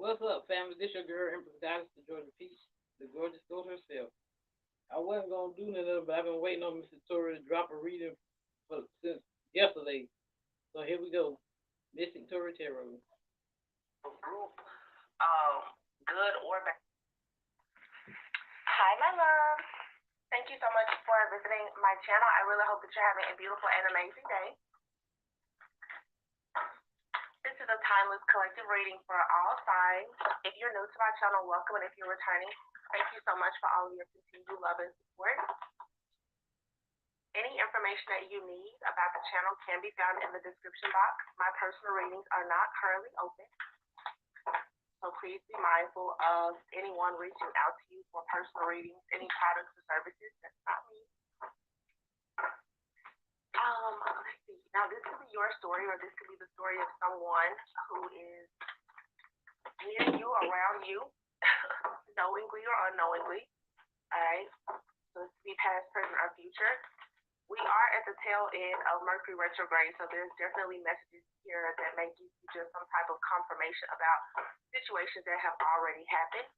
What's up, family? This your girl, Empress Goddess, the Georgia Peach, the gorgeous ghost herself. I wasn't gonna do nothing, but I've been waiting on Mr. Tori to drop a reading since yesterday. So here we go. Mystic Tori Tarot. Group, good or bad. Hi, my love. Thank you so much for visiting my channel. I really hope that you're having a beautiful and amazing day. This is a timeless collective reading for all signs. If you're new to my channel, welcome, and if you're returning, thank you so much for all of your continued love and support. Any information that you need about the channel can be found in the description box. My personal readings are not currently open, so please be mindful of anyone reaching out to you for personal readings, any products or services. That's not me. Let's see. Now, this could be your story, or this could be the story of someone who is near you, around you, knowingly or unknowingly. All right. So this could be past, present, or future. We are at the tail end of Mercury retrograde, so there's definitely messages here that may give you just some type of confirmation about situations that have already happened.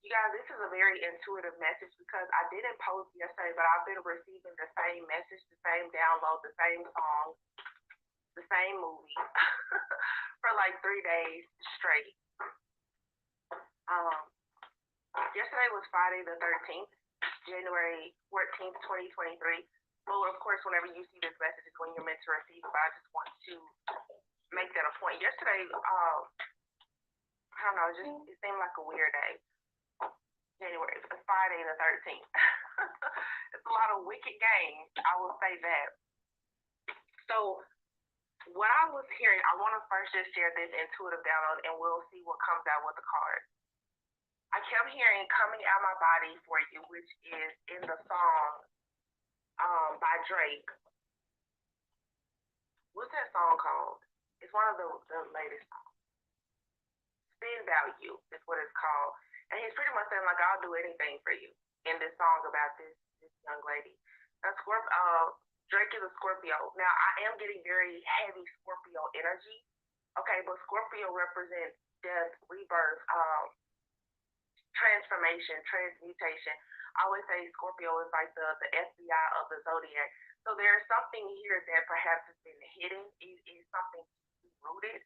You guys, this is a very intuitive message because I didn't post yesterday, but I've been receiving the same message, the same download, the same song, the same movie for like 3 days straight. Yesterday was Friday the 13th. January 14th, 2023. Well, of course, whenever you see this message is when you're meant to receive it, but I just want to make that a point. Yesterday, I don't know, it seemed like a weird day. January, Friday the 13th. It's a lot of wicked games, I will say that. So, what I was hearing, I want to first just share this intuitive download, and we'll see what comes out with the cards. I kept hearing "Coming Out My Body" for you, which is in the song by Drake. What's that song called? It's one of the latest songs. Spin Value is what it's called. And he's pretty much saying, like, I'll do anything for you in this song about this young lady. Now, Drake is a Scorpio. Now, I am getting very heavy Scorpio energy. Okay, but Scorpio represents death, rebirth, transformation, transmutation. I always say Scorpio is like the FBI of the zodiac. So there's something here that perhaps has been hidden, is something rooted,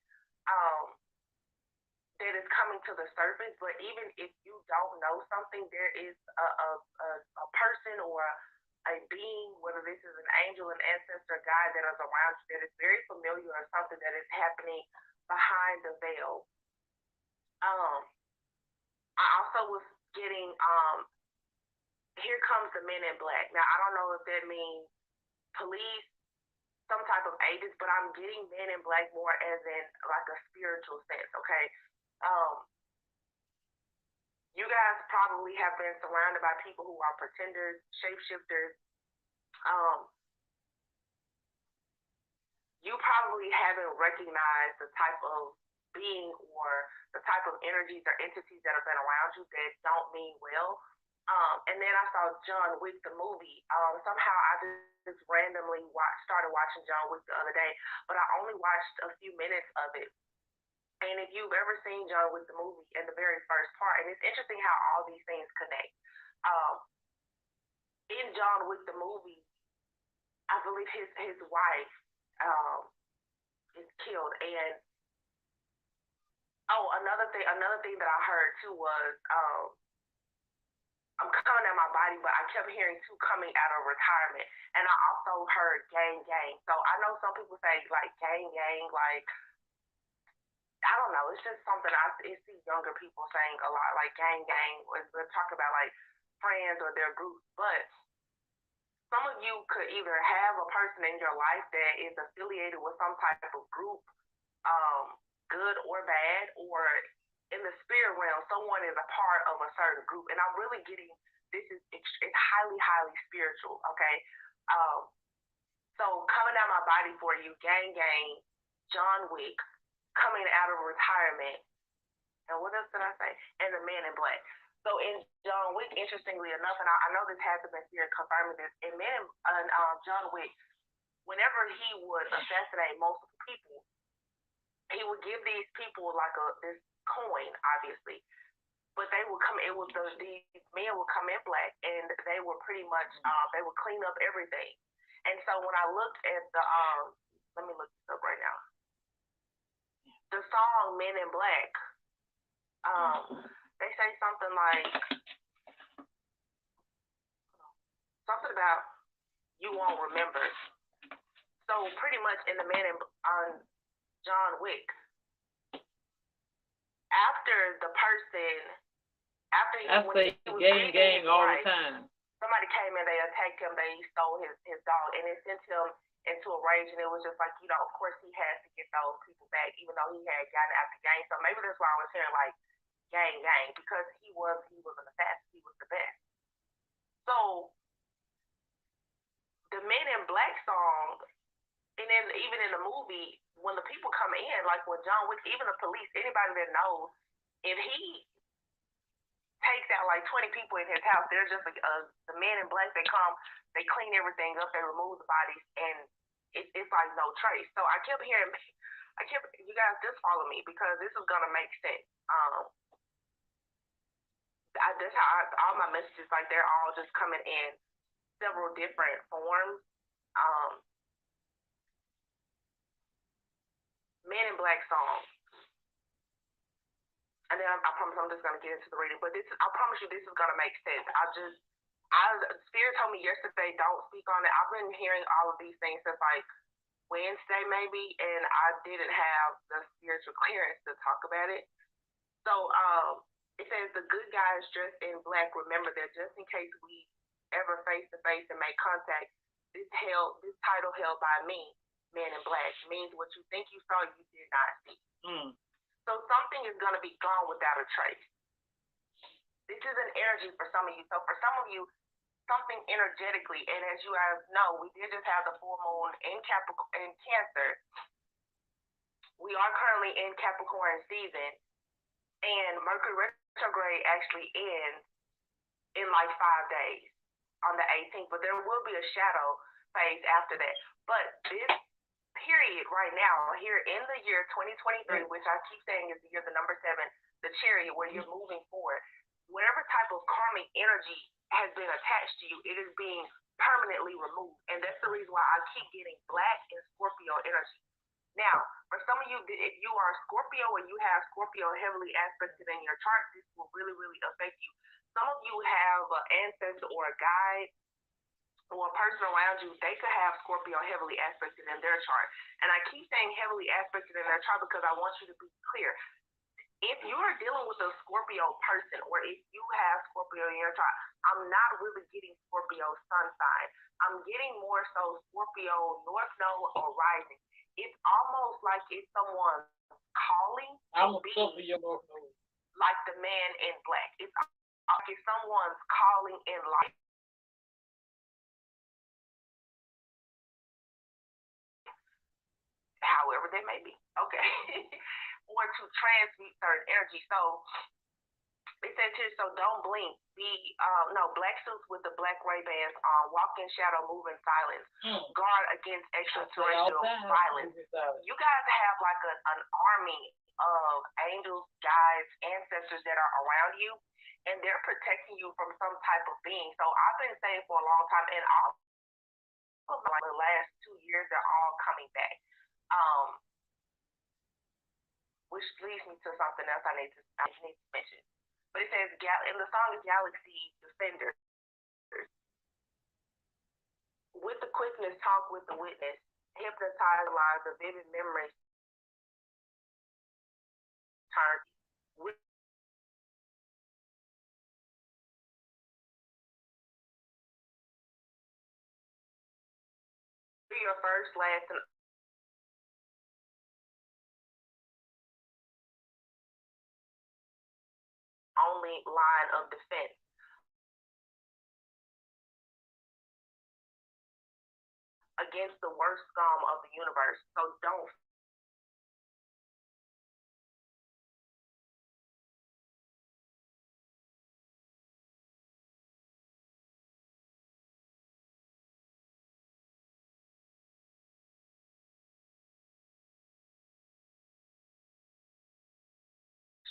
that is coming to the surface. But even if you don't know something, there is a person or a being, whether this is an angel, an ancestor, guide that is around you that is very familiar, or something that is happening behind the veil. I also was getting, here comes the men in black. Now, I don't know if that means police, some type of agents, but I'm getting men in black more as in like a spiritual sense, okay? You guys probably have been surrounded by people who are pretenders, shapeshifters. You probably haven't recognized the type of being or the type of energies or entities that have been around you that don't mean well. And then I saw John Wick, the movie. Somehow I just randomly started watching John Wick the other day, but I only watched a few minutes of it. And if you've ever seen John Wick, the movie, in the very first part, and it's interesting how all these things connect. In John Wick, the movie, I believe his wife is killed, and another thing that I heard too was, I'm coming out my body, but I kept hearing too coming out of retirement. And I also heard gang. So I know some people say like gang, like, I don't know, it's just something I see younger people saying a lot, like gang. We're talking about like friends or their groups, but some of you could either have a person in your life that is affiliated with some type of group, good or bad, or in the spirit realm, someone is a part of a certain group. And I'm really getting, it's highly spiritual, okay? So coming out my body for you, gang, John Wick, coming out of retirement, and what else did I say? And the Men in Black. So in John Wick, interestingly enough, and I know this hasn't been here confirming this, in John Wick, whenever he would assassinate multiple people, he would give these people like this coin, obviously, but they would come. It was these men would come in black, and they were pretty much they would clean up everything. And so when I looked at the let me look this up right now. The song "Men in Black," they say something like something about you won't remember. So pretty much in the Men in on John Wick, after the person after he was gang all the time. Somebody came and they attacked him. They stole his dog, and it sent him into a rage. And it was just like, of course he has to get those people back, even though he had gotten out the gang. So maybe that's why I was hearing like gang, because he was an assassin. He was the best. So the Men in Black song, and then even in the movie, when the people come in, like when John Wick, even the police, anybody that knows, if he takes out like 20 people in his house, there's just the Men in Black. They come, they clean everything up, they remove the bodies, and it's like no trace. So I kept hearing, you guys just follow me because this is gonna make sense. That's how all my messages, like they're all just coming in several different forms. Men in Black song. And then I promise I'm just gonna get into the reading, but I promise you this is gonna make sense. Spirit told me yesterday don't speak on it. I've been hearing all of these things since like Wednesday maybe, and I didn't have the spiritual clearance to talk about it. So it says the good guys dressed in black remember that just in case we ever face to face and make contact, this title held by me, Men in Black, means what you think you saw you did not see. So something is going to be gone without a trace. This is an energy for some of you. So for some of you, something energetically, and as you guys know, we did just have the full moon in Cancer. We are currently in Capricorn season, and Mercury retrograde actually ends in like 5 days on the 18th, but there will be a shadow phase after that. But this period right now, here in the year 2023, which I keep saying is the year the number 7, the chariot, where you're moving forward, whatever type of karmic energy has been attached to you, it is being permanently removed. And that's the reason why I keep getting Black and Scorpio energy. Now, for some of you, if you are Scorpio and you have Scorpio heavily aspected in your chart, this will really, really affect you. Some of you have an ancestor or a guide or a person around you, they could have Scorpio heavily aspected in their chart. And I keep saying heavily aspected in their chart because I want you to be clear. If you are dealing with a Scorpio person, or if you have Scorpio in your chart, I'm not really getting Scorpio sun sign. I'm getting more so Scorpio North Node or rising. It's almost like it's someone calling I'm a Scorpio North Node. Like the Man in Black. It's like it's someone's calling in life. However they may be, okay, or to transmute certain energy. So it says here, so don't blink. Black suits with the black Ray-Bans on, walk in shadow, move in silence, guard against extraterrestrial violence. You guys have like an army of angels, guides, ancestors that are around you, and they're protecting you from some type of being. So I've been saying for a long time, and all of like the last 2 years, they're all coming back. Which leads me to something else I need to mention. But it says, in the song is Galaxy Defender. With the quickness, talk with the witness, hypnotize lives of vivid memories, turn with your first, last, and only line of defense against the worst scum of the universe. So don't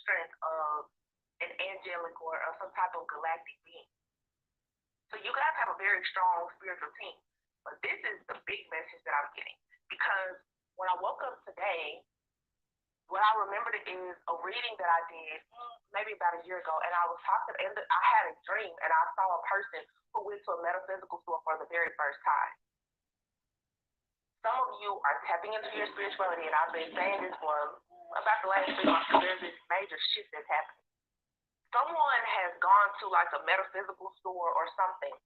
strength of an angelic or some type of galactic being. So you guys have a very strong spiritual team. But this is the big message that I'm getting. Because when I woke up today, what I remembered is a reading that I did maybe about a year ago, and I was talking, and I had a dream, and I saw a person who went to a metaphysical store for the very first time. Some of you are tapping into your spirituality, and I've been saying this for about the last 3 months, because there's this major shift that's happening. Someone has gone to like a metaphysical store or something,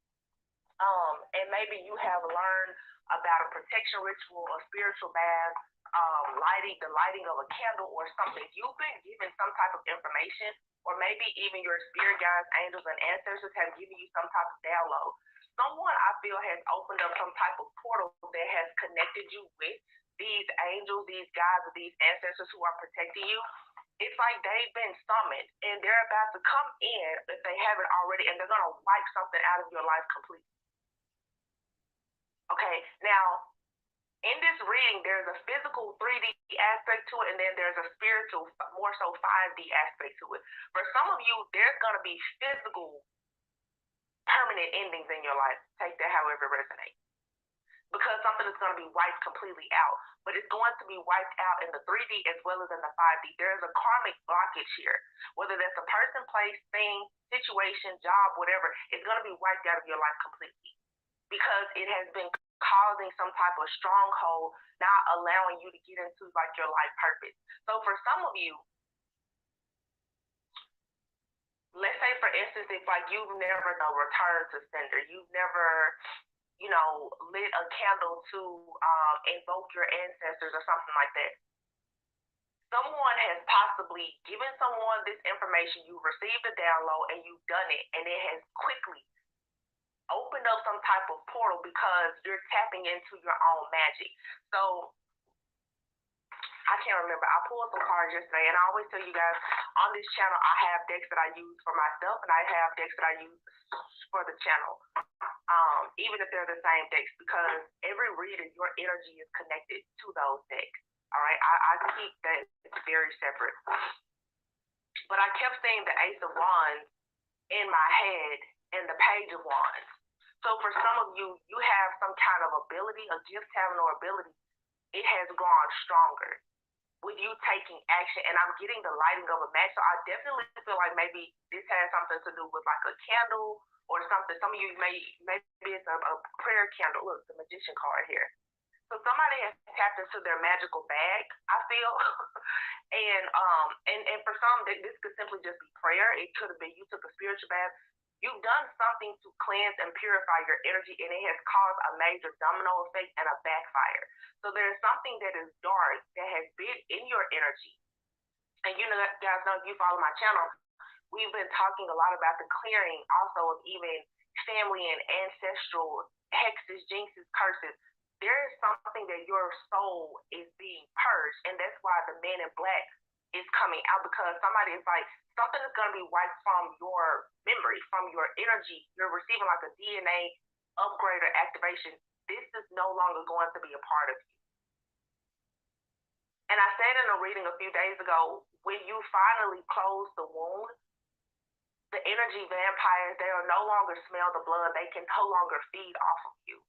and maybe you have learned about a protection ritual, a spiritual bath, the lighting of a candle or something. You've been given some type of information, or maybe even your spirit guides, angels, and ancestors have given you some type of download. Someone, I feel, has opened up some type of portal that has connected you with these angels, these guides, or these ancestors who are protecting you. It's like they've been summoned, and they're about to come in, if they haven't already, and they're going to wipe something out of your life completely. Okay, now, in this reading, there's a physical 3D aspect to it, and then there's a spiritual, more so 5D aspect to it. For some of you, there's going to be physical, permanent endings in your life. Take that however it resonates. Because something is going to be wiped completely out. But it's going to be wiped out in the 3D as well as in the 5D. There's a karmic blockage here. Whether that's a person, place, thing, situation, job, whatever, it's going to be wiped out of your life completely. Because it has been causing some type of stronghold, not allowing you to get into like your life purpose. So for some of you, let's say for instance, if like you've never returned to sender, you've never, lit a candle to invoke your ancestors or something like that. Someone has possibly given someone this information, you've received a download and you've done it, and it has quickly opened up some type of portal because you're tapping into your own magic. So I can't remember. I pulled some cards yesterday, and I always tell you guys on this channel, I have decks that I use for myself, and I have decks that I use for the channel, even if they're the same decks, because every reader, your energy is connected to those decks. All right, I keep that very separate. But I kept seeing the Ace of Wands in my head and the Page of Wands. So for some of you, you have some kind of ability, a gift, talent, or ability. It has grown stronger with you taking action, and I'm getting the lighting of a match. So I definitely feel like maybe this has something to do with like a candle or something. Some of you maybe it's a prayer candle. Look, the Magician card here. So somebody has tapped into their magical bag, I feel. and for some, this could simply just be prayer. It could have been you took a spiritual bath. You've done something to cleanse and purify your energy, and it has caused a major domino effect and a backfire. So there's something that is dark that has been in your energy. And guys know, if you follow my channel, we've been talking a lot about the clearing also of even family and ancestral hexes, jinxes, curses. There is something that your soul is being purged, and that's why the Man in Black is coming out, because somebody is like, something is going to be wiped from your memory, from your energy. You're receiving like a DNA upgrade or activation. This is no longer going to be a part of you. And I said in a reading a few days ago, when you finally close the wound, the energy vampires, they will no longer smell the blood. They can no longer feed off of you.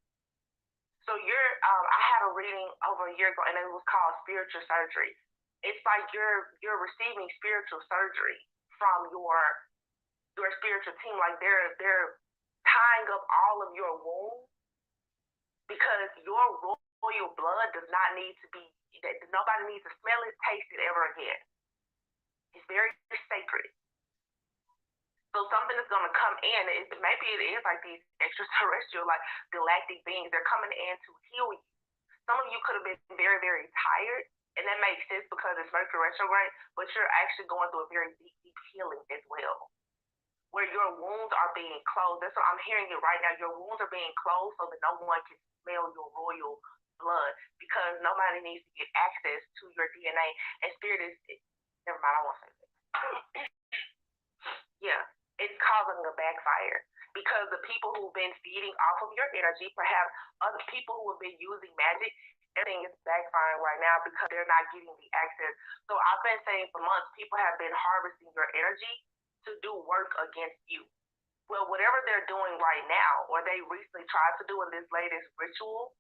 So I had a reading over a year ago, and it was called spiritual surgery. It's like you're receiving spiritual surgery from your spiritual team. Like they're tying up all of your wounds, because your royal blood does not need to be, nobody needs to smell it, taste it ever again. It's very sacred. So something is going to come in. Maybe it is like these extraterrestrial, like galactic beings. They're coming in to heal you. Some of you could have been very, very tired, and that makes sense because it's Mercury retrograde, but you're actually going through a very deep, deep healing as well, where your wounds are being closed. That's what I'm hearing you right now. Your wounds are being closed so that no one can smell your royal blood, because nobody needs to get access to your DNA. And spirit is, never mind, I won't say that. Yeah, it's causing a backfire, because the people who've been feeding off of your energy, perhaps other people who have been using magic, everything is backfiring right now because they're not getting the access. So I've been saying for months, people have been harvesting your energy to do work against you. Well, whatever they're doing right now, or they recently tried to do in this latest ritual,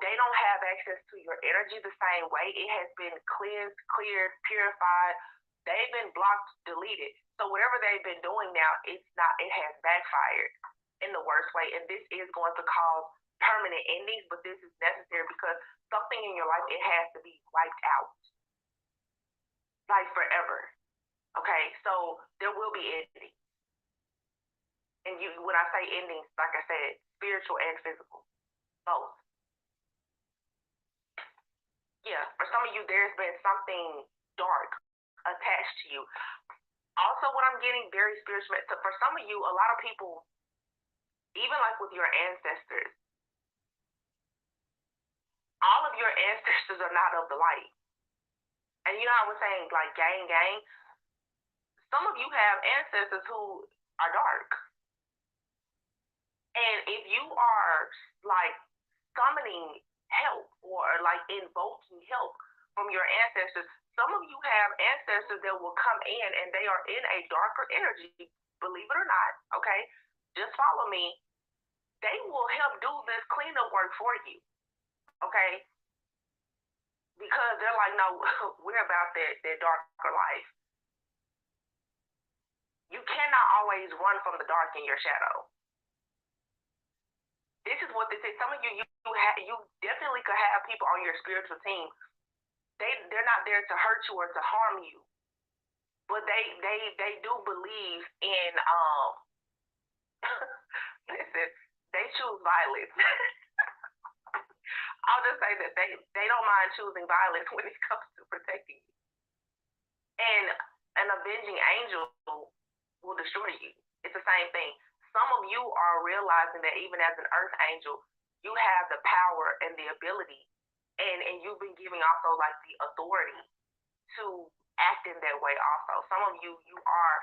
they don't have access to your energy the same way. It has been cleansed, cleared, purified. They've been blocked, deleted. So whatever they've been doing now, it has backfired in the worst way. And this is going to cause permanent endings, but this is necessary because something in your life, it has to be wiped out. Like forever. Okay, so there will be endings. And when I say endings, like I said, spiritual and physical, both. Yeah, for some of you, there's been something dark attached to you. Also, what I'm getting very spiritual, so for some of you, a lot of people, even like with your ancestors, all of your ancestors are not of the light. And you know how I was saying, like, gang. Some of you have ancestors who are dark. And if you are, like, summoning help or, like, invoking help from your ancestors, some of you have ancestors that will come in and they are in a darker energy, believe it or not, okay? Just follow me. They will help do this cleanup work for you, okay? Because they're like, no, we're about that darker life. You cannot always run from the dark in your shadow. This is what this is. Some of you definitely could have people on your spiritual team. They're not there to hurt you or to harm you, but they do believe in listen, they choose violence. I'll just say that they don't mind choosing violence when it comes to protecting you. And an avenging angel will destroy you. It's the same thing. Some of you are realizing that even as an earth angel, you have the power and the ability, and you've been giving also like the authority to act in that way also. Some of you are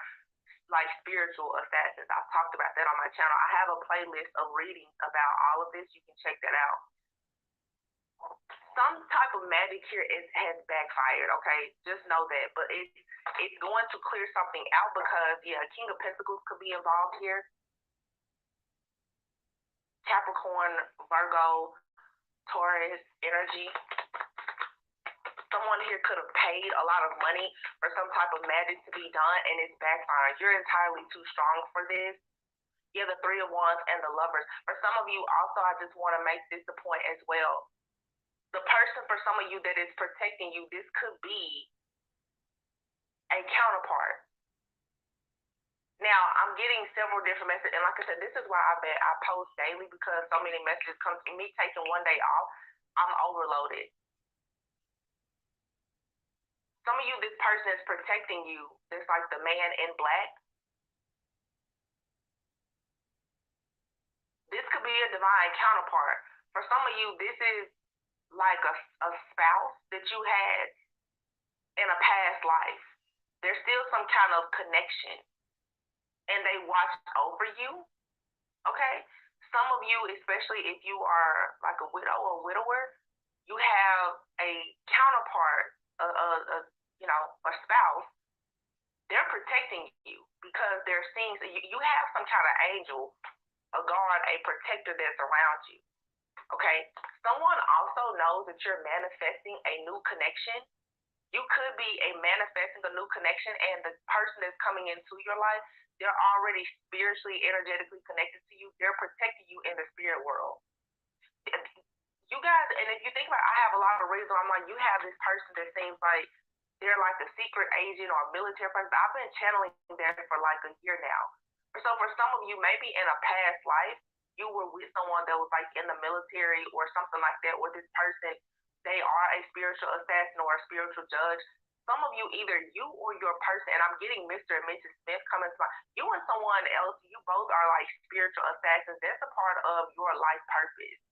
like spiritual assassins. I've talked about that on my channel. I have a playlist of readings about all of this. You can check that out. Some type of magic here has backfired, okay? Just know that. But it's going to clear something out because, yeah, King of Pentacles could be involved here. Capricorn, Virgo, Taurus energy. Someone here could have paid a lot of money for some type of magic to be done, and it's backfired. You're entirely too strong for this. Yeah, the Three of Wands and the Lovers. For some of you, also, I just want to make this a point as well. The person for some of you that is protecting you, this could be a counterpart. Now, I'm getting several different messages, and like I said, this is why I post daily because so many messages come to me. Taking one day off, I'm overloaded. Some of you, this person is protecting you. It's like the man in black. This could be a divine counterpart. For some of you, this is like a spouse that you had in a past life. There's still some kind of connection, and they watched over you, okay? Some of you, especially if you are like a widow or widower, you have a counterpart, a spouse. They're protecting you because they're seeing, you have some kind of angel, a guard, a protector that's around you. Okay, someone also knows that you're manifesting a new connection. You could be manifesting a new connection, and the person that's coming into your life, they're already spiritually, energetically connected to you. They're protecting you in the spirit world. You guys, and if you think about it, I have a lot of reasons. I'm like, you have this person that seems like they're like a secret agent or a military person. I've been channeling them for like a year now. So for some of you, maybe in a past life, you were with someone that was like in the military or something like that, or this person, they are a spiritual assassin or a spiritual judge. Some of you, either you or your person, and I'm getting Mr. and Mrs. Smith coming to mind, you and someone else, you both are like spiritual assassins. That's a part of your life purpose.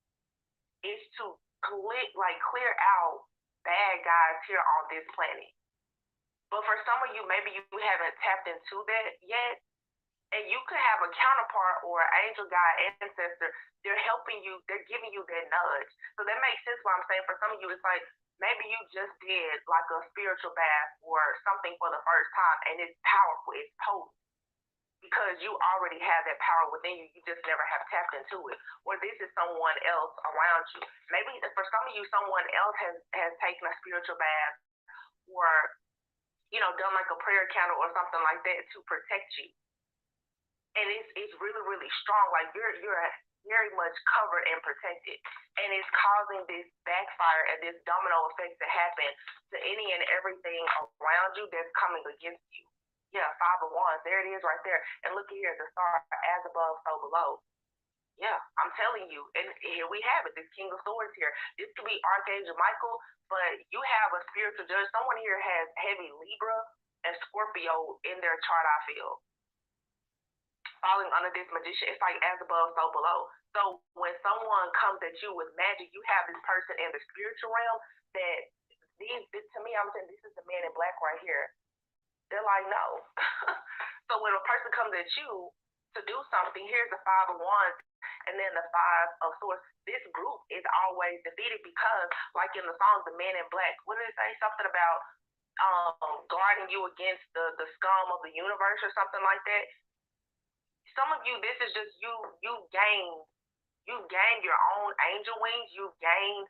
Is to clear out bad guys here on this planet. But for some of you, maybe you haven't tapped into that yet. And you could have a counterpart or an angel guide ancestor. They're helping you. They're giving you that nudge. So that makes sense why I'm saying for some of you, it's like maybe you just did like a spiritual bath or something for the first time, and it's powerful, it's potent. Because you already have that power within you, you just never have tapped into it. Or this is someone else around you. Maybe for some of you, someone else has taken a spiritual bath or, done like a prayer candle or something like that to protect you. And it's really, really strong. Like you're very much covered and protected. And it's causing this backfire and this domino effect to happen to any and everything around you that's coming against you. Yeah, 5 of Wands. There it is right there. And look here, the star, as above, so below. Yeah, I'm telling you. And here we have it, this King of Swords here. This could be Archangel Michael, but you have a spiritual judge. Someone here has heavy Libra and Scorpio in their chart, I feel. Falling under this magician, it's like as above, so below. So when someone comes at you with magic, you have this person in the spiritual realm that to me, I'm saying this is the man in black right here. They're like, no. So when a person comes at you to do something, here's the 5 of Wands and then the 5 of Swords. This group is always defeated because, like in the song, The Man in Black, what did it say? Something about guarding you against the scum of the universe or something like that. Some of you, this is just you gain your own angel wings. You gain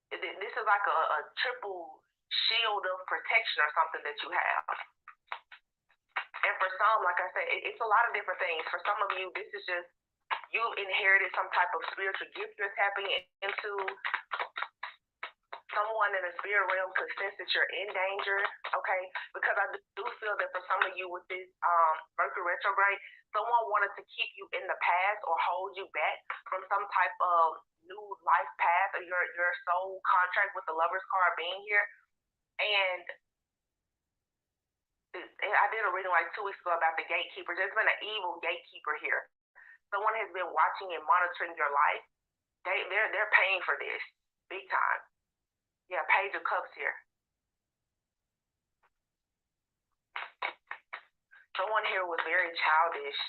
this is like a triple shield of protection or something that you have. And for some, like I said, it's a lot of different things. For some of you, this is just you've inherited some type of spiritual gift you're tapping into. Someone in the spirit realm could sense that you're in danger, okay? Because I do feel that for some of you with this Mercury retrograde, someone wanted to keep you in the past or hold you back from some type of new life path or your soul contract with the Lover's card being here. And I did a reading like 2 weeks ago about the gatekeeper. There's been an evil gatekeeper here. Someone has been watching and monitoring your life. They're paying for this big time. Yeah, Page of Cups here. Someone here was very childish.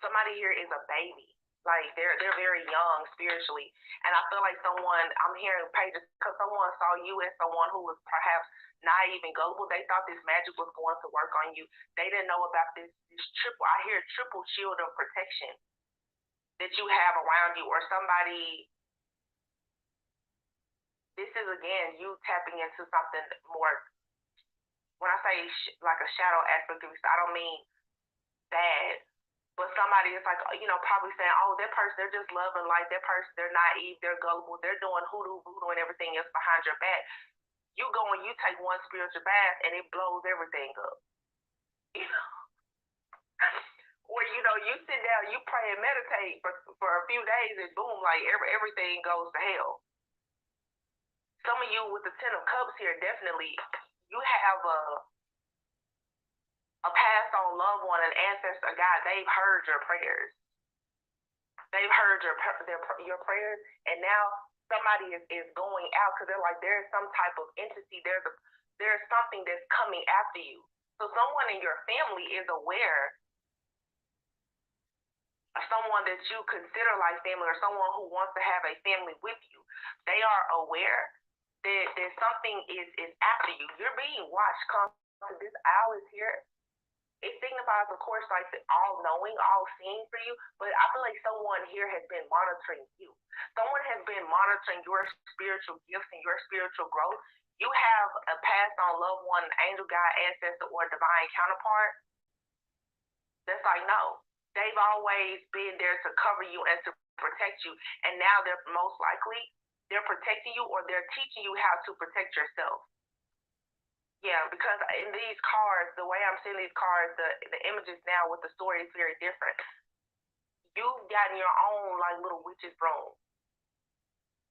Somebody here is a baby. Like they're very young spiritually, and I feel like I'm hearing pages because someone saw you as someone who was perhaps naive and gullible. They thought this magic was going to work on you. They didn't know about this triple. I hear triple shield of protection that you have around you, or somebody. This is again you tapping into something more. When I say like a shadow aspect of you, I don't mean bad. But somebody is like, probably saying, oh, that person, they're just loving life. That person, they're naive, they're gullible, they're doing hoodoo, voodoo, and everything else behind your back. You go and you take one spiritual bath, and it blows everything up. Or, you sit down, you pray and meditate for a few days, and boom, like everything goes to hell. Some of you with the 10 of Cups here, definitely, you have a passed on loved one, an ancestor, God, they've heard your prayers. They've heard your prayers, and now somebody is going out because they're like, there's some type of entity, there's something that's coming after you. So someone in your family is aware of someone that you consider like family or someone who wants to have a family with you. They are aware that something is after you. You're being watched constantly. This owl is here. It signifies, of course, like the all-knowing, all-seeing for you, but I feel like someone here has been monitoring you. Someone has been monitoring your spiritual gifts and your spiritual growth. You have a passed-on loved one, an angel, guide, ancestor, or divine counterpart that's like, no, they've always been there to cover you and to protect you, and now they're most likely, they're protecting you or they're teaching you how to protect yourself. Yeah, because in these cards, the way I'm seeing these cards, the images now with the story is very different. You've gotten your own like little witch's broom.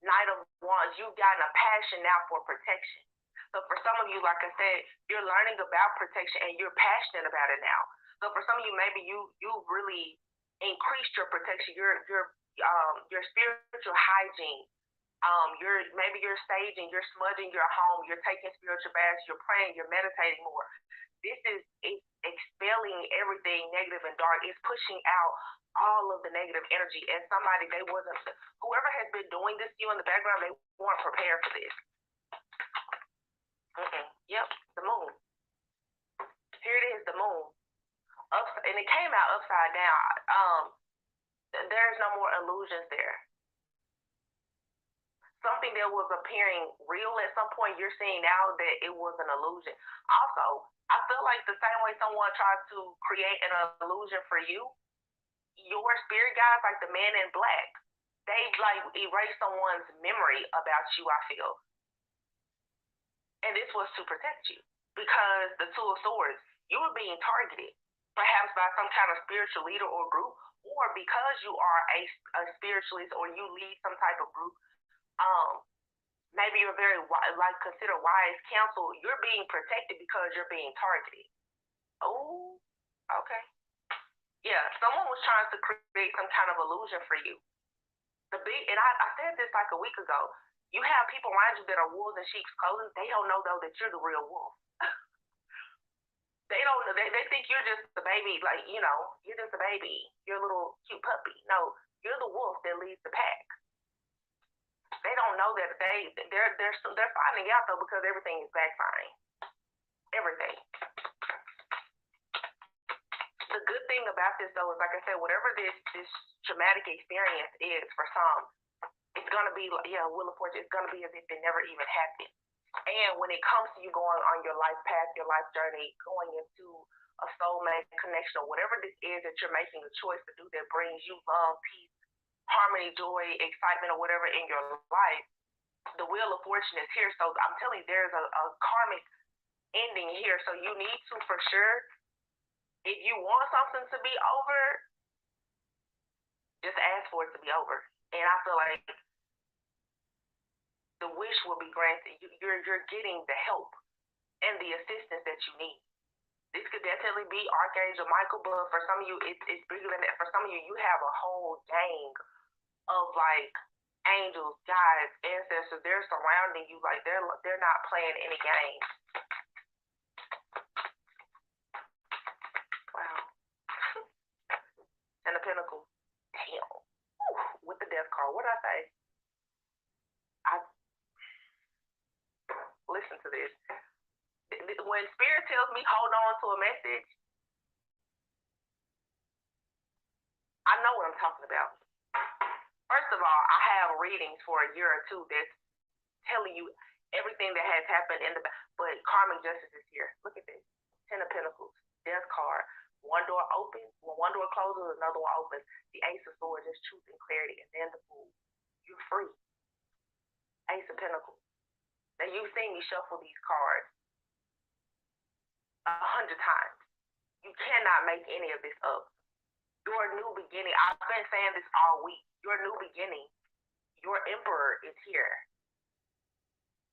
Knight of Wands, you've gotten a passion now for protection. So for some of you, like I said, you're learning about protection and you're passionate about it now. So for some of you, maybe you've really increased your protection, your spiritual hygiene. Maybe you're staging, you're smudging your home, you're taking spiritual baths, you're praying, you're meditating more. this is expelling everything negative and dark. It's pushing out all of the negative energy. And somebody, whoever has been doing this to you in the background, they weren't prepared for this. Yep, the moon. Here it is, the moon. And it came out upside down. There's no more illusions there. Something that was appearing real at some point, you're seeing now that it was an illusion. Also, I feel like the same way someone tries to create an illusion for you, your spirit guides, like the man in black, they like erase someone's memory about you, I feel. And this was to protect you, because the Two of Swords, you were being targeted, perhaps by some kind of spiritual leader or group, or because you are a spiritualist or you lead some type of group. Maybe you're very considered wise counsel. You're being protected because you're being targeted. Oh, okay. Yeah, someone was trying to create some kind of illusion for you. And I said this like a week ago. You have people around you that are wolves in sheep's clothing. They don't know though that you're the real wolf. They don't know. They think you're just the baby, like, you're just a baby. You're a little cute puppy. No, you're the wolf that leads the pack. They don't know that they're finding out though, because everything is backfiring. Everything. The good thing about this though is, like I said, whatever this traumatic experience is for some, it's gonna be Wheel of Fortune. It's gonna be as if it never even happened. And when it comes to you going on your life path, your life journey, going into a soulmate connection, or whatever this is that you're making a choice to do that brings you love, peace, harmony, joy, excitement, or whatever in your life, the Wheel of Fortune is here. So I'm telling you, there's a karmic ending here. So you need to, for sure, if you want something to be over, just ask for it to be over. And I feel like the wish will be granted. You're getting the help and the assistance that you need. This could definitely be Archangel Michael, but for some of you, it's bigger than that. For some of you, you have a whole gang of like angels, guides, ancestors. They're surrounding you, like they're not playing any games. Wow. And the Pentacles. Damn. Whew. With the Death card. What did I say? Listen to this. When Spirit tells me hold on to a message, I know what I'm talking about. First of all, I have readings for a year or two that's telling you everything that has happened but karmic justice is here. Look at this. Ten of Pentacles, Death card. One door opens. When one door closes, another one opens. The Ace of Swords is truth and clarity. And then the Fool. You're free. Ace of Pentacles. Now, you've seen me shuffle these cards 100 times. You cannot make any of this up. Your new beginning, I've been saying this all week. Your new beginning, your Emperor is here.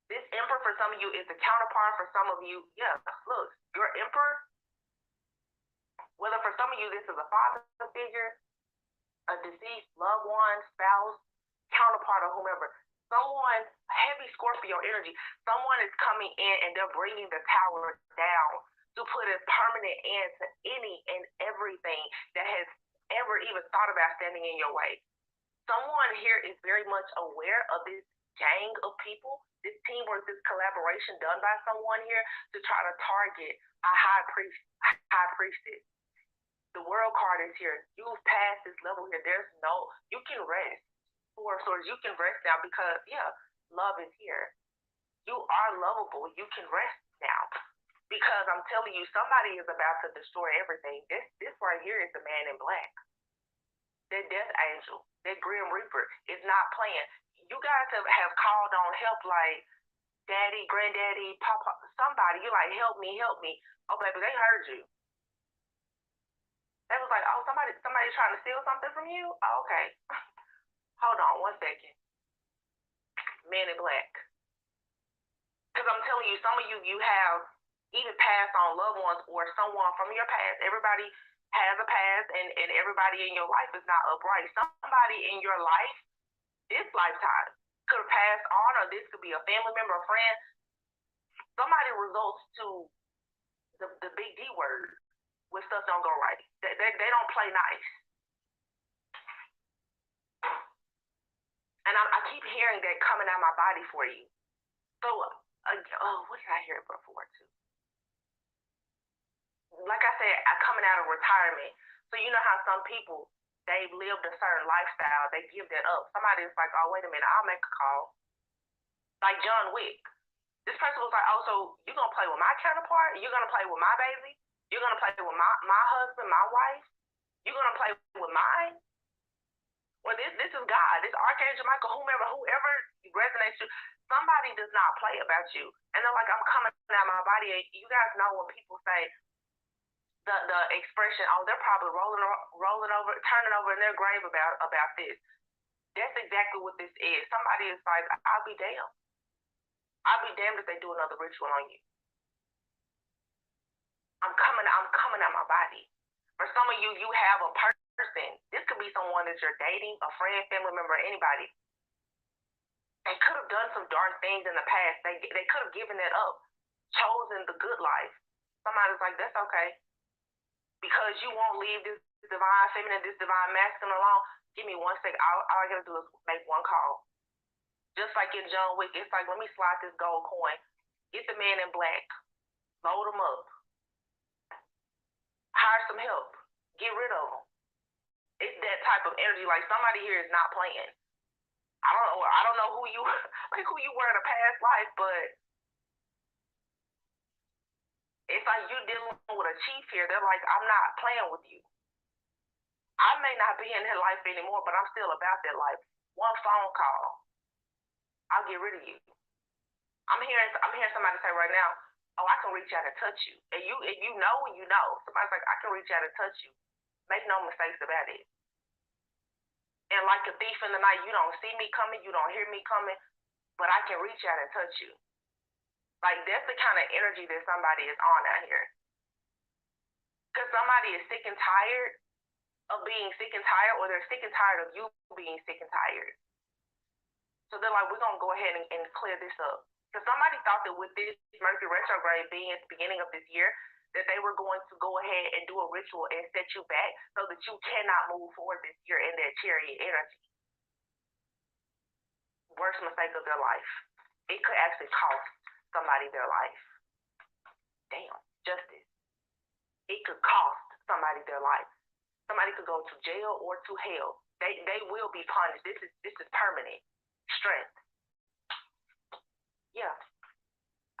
This Emperor for some of you is the counterpart for some of you. Yeah, look, your Emperor, whether for some of you this is a father figure, a deceased loved one, spouse, counterpart, or whomever. Someone, heavy Scorpio energy, someone is coming in and they're bringing the tower down to put a permanent end to any and everything that has ever even thought about standing in your way. Someone here is very much aware of this gang of people, this teamwork, this collaboration done by someone here to try to target a high priestess. The World card is here. You've passed this level here. You can rest. Four of Swords, you can rest now because, love is here. You are lovable. You can rest now. Because I'm telling you, somebody is about to destroy everything. This right here is the man in black. That death angel, that Grim Reaper is not playing. You guys have called on help like daddy, granddaddy, papa, somebody. You're like, help me. Oh, baby, they heard you. They was like, oh, somebody trying to steal something from you? Oh, okay. Hold on 1 second. Man in black. Because I'm telling you, some of you have even passed on loved ones or someone from your past. Everybody has a past, and everybody in your life is not upright. Somebody in your life, this lifetime, could have passed on, or this could be a family member, a friend. Somebody results to the big D word when stuff don't go right. They don't play nice. And I keep hearing that coming out my body for you. So, what did I hear it before too? Like I said, coming out of retirement. So you know how some people, they've lived a certain lifestyle, they give that up. Somebody is like, oh, wait a minute, I'll make a call. Like John Wick. This person was like, oh, so you're going to play with my counterpart? You're going to play with my baby? You're going to play with my husband, my wife? You're going to play with mine? Well, this is God. This Archangel Michael, whoever resonates you, somebody does not play about you. And they're like, I'm coming out of my body. And you guys know when people say the expression, oh, they're probably rolling over, turning over in their grave about this. That's exactly what this is. Somebody is like, I'll be damned. I'll be damned if they do another ritual on you. I'm coming out my body. For some of you, you have a person. This could be someone that you're dating, a friend, family member, anybody. They could have done some dark things in the past. They could have given that up, chosen the good life. Somebody's like, that's okay. Because you won't leave this divine feminine, this divine masculine alone. Give me 1 second. All I gotta do is make one call. Just like in John Wick, it's like, let me slide this gold coin. Get the man in black. Load him up. Hire some help. Get rid of him. It's that type of energy. Like somebody here is not playing. I don't know who you were in a past life, but it's like you dealing with a chief here. They're like, I'm not playing with you. I may not be in that life anymore, but I'm still about that life. One phone call, I'll get rid of you. I'm hearing somebody say right now, oh, I can reach out and touch you. And you know when you know. Somebody's like, I can reach out and touch you. Make no mistakes about it. And like a thief in the night, you don't see me coming, you don't hear me coming, but I can reach out and touch you. Like that's the kind of energy that somebody is on out here. Because somebody is sick and tired of being sick and tired, or they're sick and tired of you being sick and tired. So they're like, we're going to go ahead and clear this up. Because somebody thought that with this Mercury retrograde being at the beginning of this year, that they were going to go ahead and do a ritual and set you back so that you cannot move forward this year in that chariot energy. Worst mistake of their life. It could actually cost somebody their life. Damn, justice. It could cost somebody their life. Somebody could go to jail or to hell. They will be punished. This is permanent. Strength. Yeah.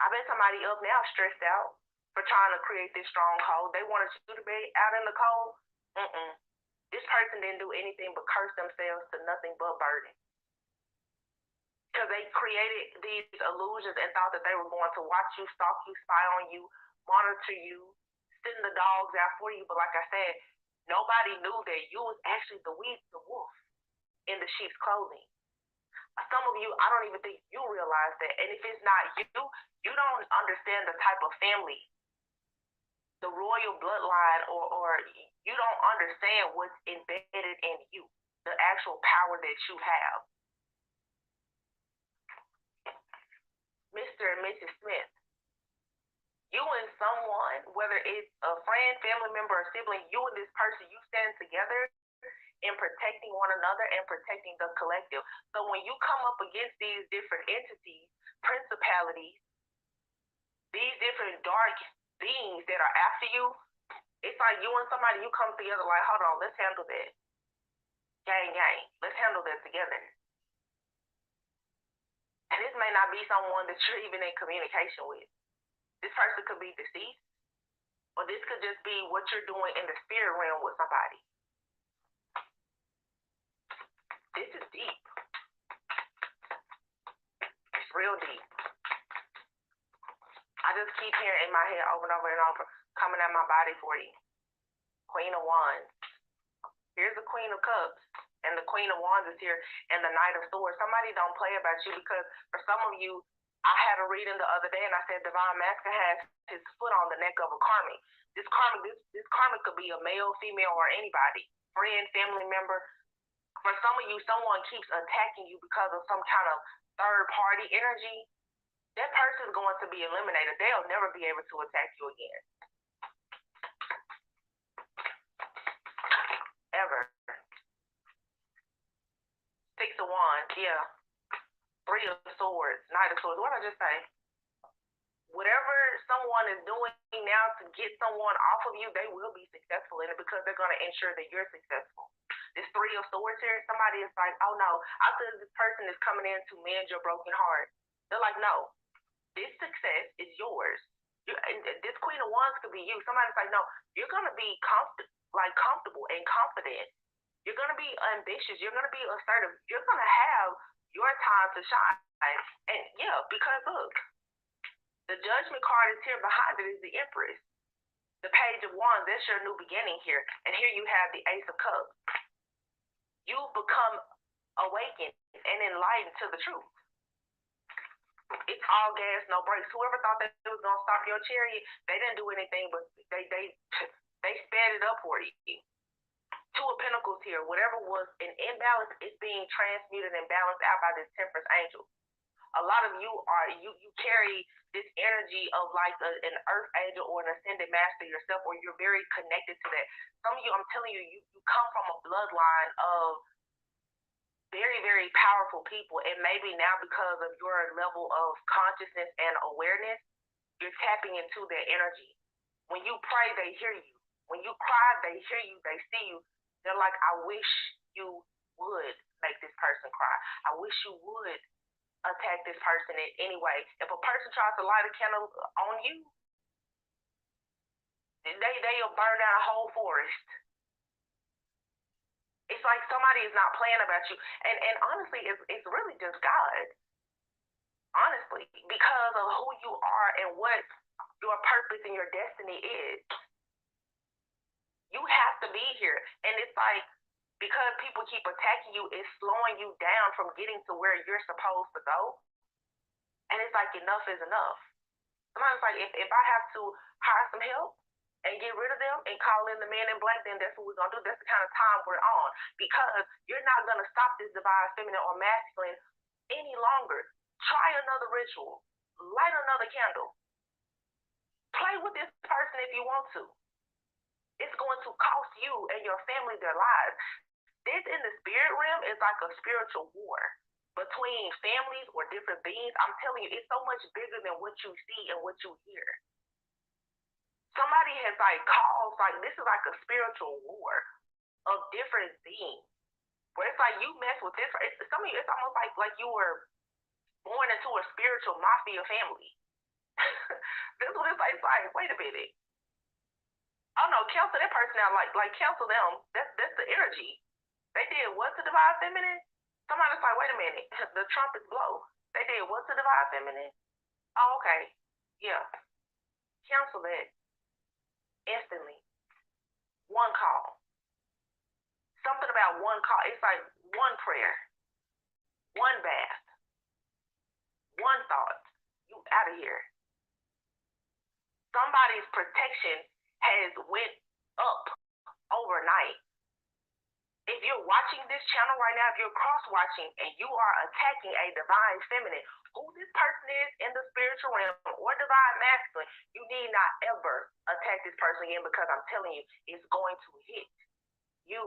I bet somebody up now stressed out for trying to create this stronghold. They wanted you to be out in the cold. This person didn't do anything but curse themselves to nothing but burden. Because they created these illusions and thought that they were going to watch you, stalk you, spy on you, monitor you, send the dogs out for you. But like I said, nobody knew that you was actually the wolf in the sheep's clothing. Some of you, I don't even think you realize that. And if it's not you, you don't understand the type of family, the royal bloodline, or you don't understand what's embedded in you, the actual power that you have. Mr. and Mrs. Smith, you and someone, whether it's a friend, family member, or sibling, you and this person, you stand together in protecting one another and protecting the collective. So when you come up against these different entities, principalities, these different dark beings that are after you, it's like you and somebody, you come together like, hold on, let's handle that. Gang. Let's handle that together. And this may not be someone that you're even in communication with. This person could be deceased, or this could just be what you're doing in the spirit realm with somebody. This is deep. It's real deep. I just keep hearing in my head over and over and over, coming out my body for you. Queen of Wands. Here's the Queen of Cups. And the Queen of Wands is here, and the Knight of Swords. Somebody don't play about you, because for some of you, I had a reading the other day, and I said Divine Masculine has his foot on the neck of a karmic. This karmic could be a male, female, or anybody, friend, family member. For some of you, someone keeps attacking you because of some kind of third-party energy. That person is going to be eliminated. They'll never be able to attack you again. ever. 6 of Wands, yeah. 3 of Swords, Knight of Swords. What did I just say? Whatever someone is doing now to get someone off of you, they will be successful in it because they're going to ensure that you're successful. This 3 of Swords here, somebody is like, oh no, I feel this person is coming in to mend your broken heart. They're like, no, this success is yours. This Queen of Wands could be you. Somebody's like, no, you're going to be comfortable and confident. You're going to be ambitious. You're going to be assertive. You're going to have your time to shine. And yeah, because look, the Judgment card is here. Behind it is the Empress. The Page of Wands, that's your new beginning here. And here you have the Ace of Cups. You become awakened and enlightened to the truth. It's all gas, no brakes. Whoever thought that it was gonna stop your chariot, they didn't do anything, but they sped it up for you. 2 of Pentacles here. Whatever was an imbalance is being transmuted and balanced out by this Temperance angel. A lot of you carry this energy of like an earth angel or an ascended master yourself, or you're very connected to that. Some of you, I'm telling you, you come from a bloodline of very, very powerful people, and maybe now because of your level of consciousness and awareness, you're tapping into their energy. When you pray, they hear you. When you cry, they hear you, they see you. They're like, I wish you would make this person cry. I wish you would attack this person in any way. If a person tries to light a candle on you, they'll burn down a whole forest. It's like somebody is not playing about you. And honestly, it's really just God. Honestly, because of who you are and what your purpose and your destiny is. You have to be here. And it's like, because people keep attacking you, it's slowing you down from getting to where you're supposed to go. And it's like, enough is enough. Sometimes like, if I have to hire some help and get rid of them and call in the man in black, then that's what we're going to do. That's the kind of time we're on. Because you're not going to stop this divine feminine or masculine any longer. Try another ritual. Light another candle. Play with this person if you want to. It's going to cost you and your family their lives. This in the spirit realm is like a spiritual war between families or different beings. I'm telling you, it's so much bigger than what you see and what you hear. Somebody has like caused, like, this is like a spiritual war of different beings. Where it's like you mess with this, some of you, it's almost like you were born into a spiritual mafia family. This is what it's like, wait a minute. Oh no, cancel that person out, like cancel them. That's the energy. They did what to divine feminine? Somebody's like, wait a minute, the trumpets blow. They did what to divine feminine? Oh, okay. Yeah. Cancel that. Instantly. One call. Something about one call. It's like one prayer. One bath. One thought. You out of here. Somebody's protection has went up overnight. If you're watching this channel right now, if you're cross-watching and you are attacking a divine feminine, who this person is in the spiritual realm or divine masculine, you need not ever attack this person again, because I'm telling you, it's going to hit you.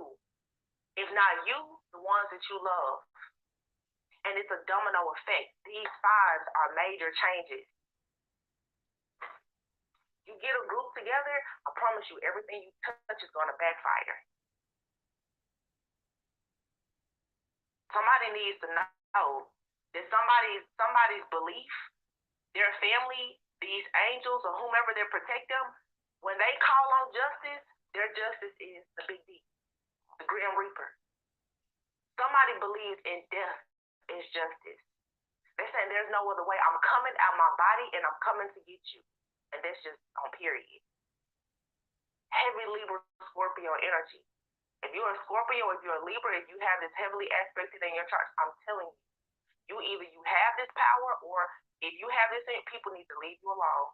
If not you, the ones that you love. And it's a domino effect. These 5s are major changes. You get a group together, I promise you, everything you touch is going to backfire. Somebody needs to know that somebody's belief, their family, these angels or whomever they protect them, when they call on justice, their justice is the big D, the Grim Reaper. Somebody believes in death is justice. They're saying there's no other way. I'm coming out my body and I'm coming to get you. And that's just on period. Heavy Libra Scorpio energy. If you're a Scorpio, if you're a Libra, if you have this heavily aspected in your chart, I'm telling you, either you have this power, or if you have this, people need to leave you alone.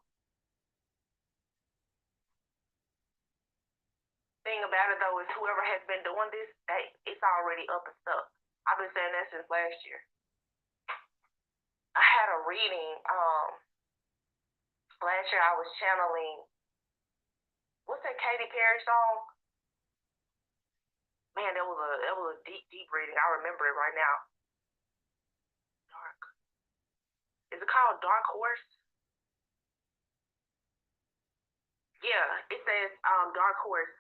Thing about it though is whoever has been doing this, it's already up and stuck. I've been saying that since last year. I had a reading, last year I was channeling, what's that Katy Perry song? Man, that was a deep reading. I remember it right now. Dark. Is it called Dark Horse? Yeah, it says Dark Horse.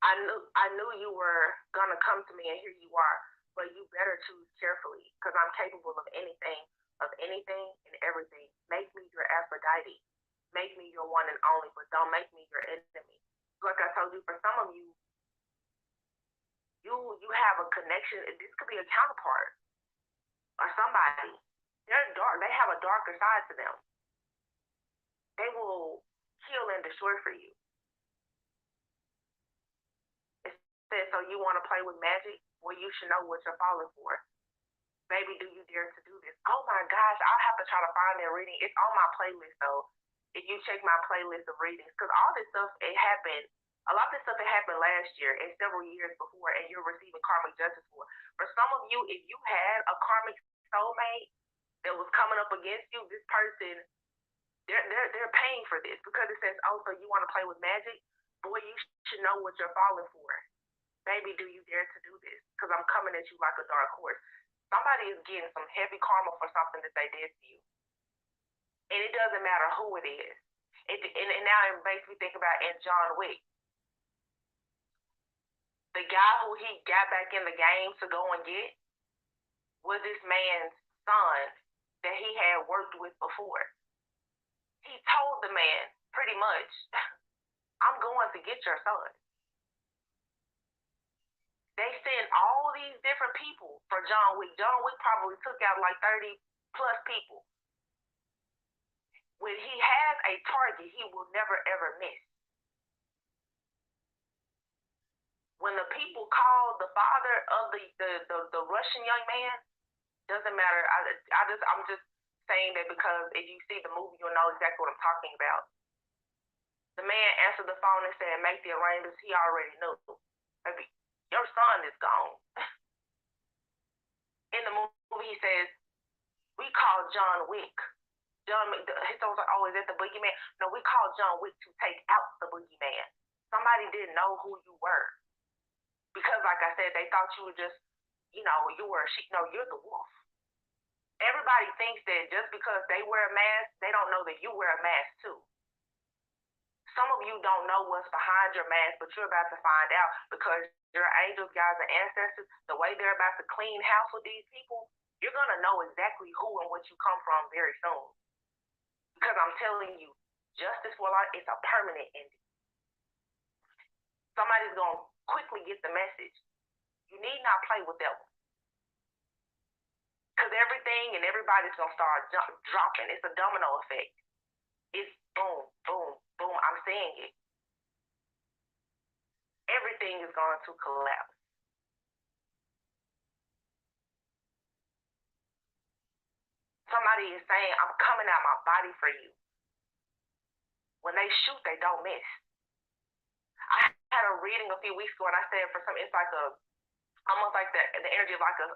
I knew you were gonna come to me, and here you are. But you better choose carefully, because I'm capable of anything and everything. Make me your Aphrodite. Make me your one and only, but don't make me your enemy. Like I told you, for some of you, you have a connection. This could be a counterpart or somebody. They're dark. They have a darker side to them. They will kill and destroy for you. It says, so you want to play with magic? Well, you should know what you're falling for. Baby, do you dare to do this? Oh my gosh, I'll have to try to find that reading. It's on my playlist though. If you check my playlist of readings, because all this stuff, it happened. A lot of this stuff that happened last year and several years before, and you're receiving karmic justice for. For some of you, if you had a karmic soulmate that was coming up against you, this person, they're paying for this, because it says, oh, so you want to play with magic? Boy, you should know what you're falling for. Baby, do you dare to do this? Because I'm coming at you like a dark horse. Somebody is getting some heavy karma for something that they did to you. And it doesn't matter who it is. And now it makes me think about in John Wick. The guy who he got back in the game to go and get was this man's son that he had worked with before. He told the man, pretty much, I'm going to get your son. They sent all these different people for John Wick. John Wick probably took out like 30 plus people. When he has a target, he will never ever miss. When the people call the father of the Russian young man, doesn't matter. I'm just saying that because if you see the movie, you'll know exactly what I'm talking about. The man answered the phone and said, make the arrangements. He already knew. Maybe your son is gone. In the movie, he says, we call John Wick. His was like, oh, is that the boogeyman? No, we called John Wick to take out the boogeyman. Somebody didn't know who you were. Because, like I said, they thought you were just, you were a sheep. No, you're the wolf. Everybody thinks that just because they wear a mask, they don't know that you wear a mask too. Some of you don't know what's behind your mask, but you're about to find out, because your angels, guides, and ancestors, the way they're about to clean house with these people, you're going to know exactly who and what you come from very soon. Because I'm telling you, justice for life is a permanent ending. Somebody's going to quickly get the message. You need not play with that one. Because everything and everybody's going to start dropping. It's a domino effect. It's boom, boom, boom. I'm saying it. Everything is going to collapse. Somebody is saying, I'm coming out my body for you. When they shoot, they don't miss. I had a reading a few weeks ago, and I said, for some, it's like almost like the energy of like a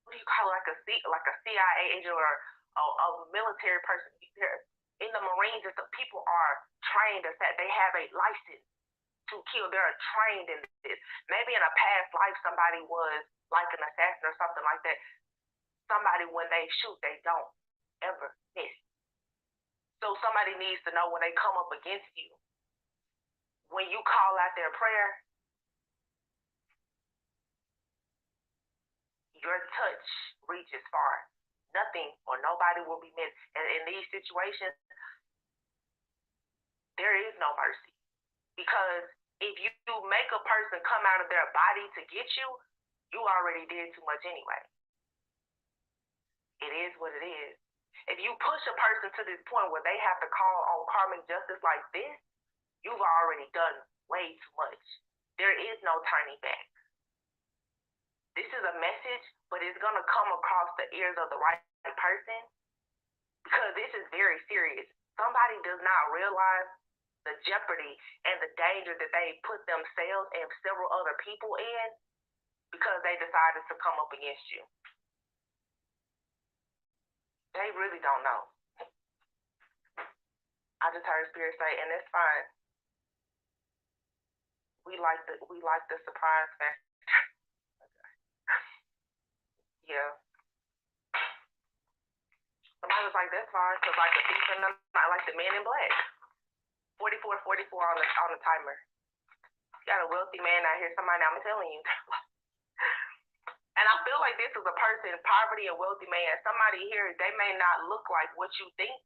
what do you call it, like a CIA agent or a military person. In the Marines, the people are trained. They have a license to kill. They're trained in this. Maybe in a past life, somebody was like an assassin or something like that. Somebody, when they shoot, they don't ever miss. So somebody needs to know when they come up against you, when you call out their prayer, your touch reaches far. Nothing or nobody will be missed. And in these situations, there is no mercy. Because if you make a person come out of their body to get you, you already did too much anyway. It is what it is. If you push a person to this point where they have to call on karmic justice like this, you've already done way too much. There is no turning back. This is a message, but it's going to come across the ears of the right person, because this is very serious. Somebody does not realize the jeopardy and the danger that they put themselves and several other people in because they decided to come up against you. They really don't know. I just heard Spirit say, and that's fine. We like the surprise factor. Yeah. Somebody was like, that's fine, because like the thief and I like the man in black. 44 on the timer. You got a wealthy man out here, somebody, I'm telling you. And I feel like this is a person, poverty and wealthy man. Somebody here, they may not look like what you think.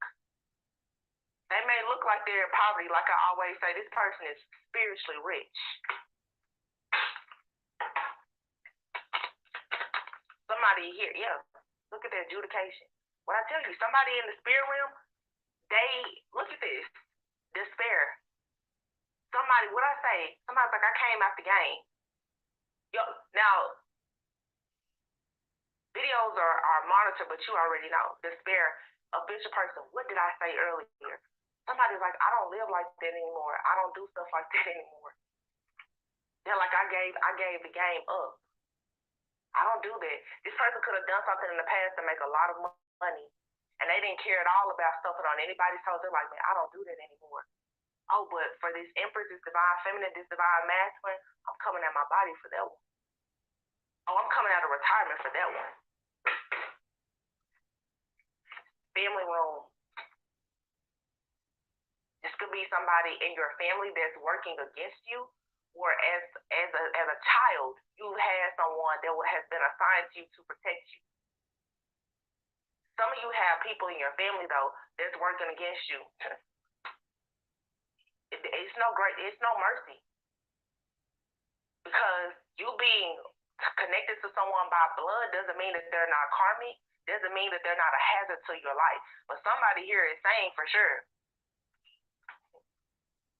They may look like they're in poverty. Like I always say, this person is spiritually rich. Somebody here, yeah, look at the adjudication. What I tell you, somebody in the spirit realm, they, look at this, despair. Somebody, what I say, somebody's like, I came out the game. Yo, now, videos are monitored, but you already know, despair, official person, what did I say earlier? Somebody's like, I don't live like that anymore. I don't do stuff like that anymore. They're like, I gave the game up. I don't do that. This person could have done something in the past to make a lot of money, and they didn't care at all about stuffing on anybody's toes. They're like, man, I don't do that anymore. Oh, but for this Empress, this divine feminine, this divine masculine, I'm coming out my body for that one. Oh, I'm coming out of retirement for that one. Family room. This could be somebody in your family that's working against you, or as a child, you had someone that has been assigned to you to protect you. Some of you have people in your family though that's working against you. It's no mercy, because you being connected to someone by blood doesn't mean that they're not karmic, doesn't mean that they're not a hazard to your life. But somebody here is saying for sure,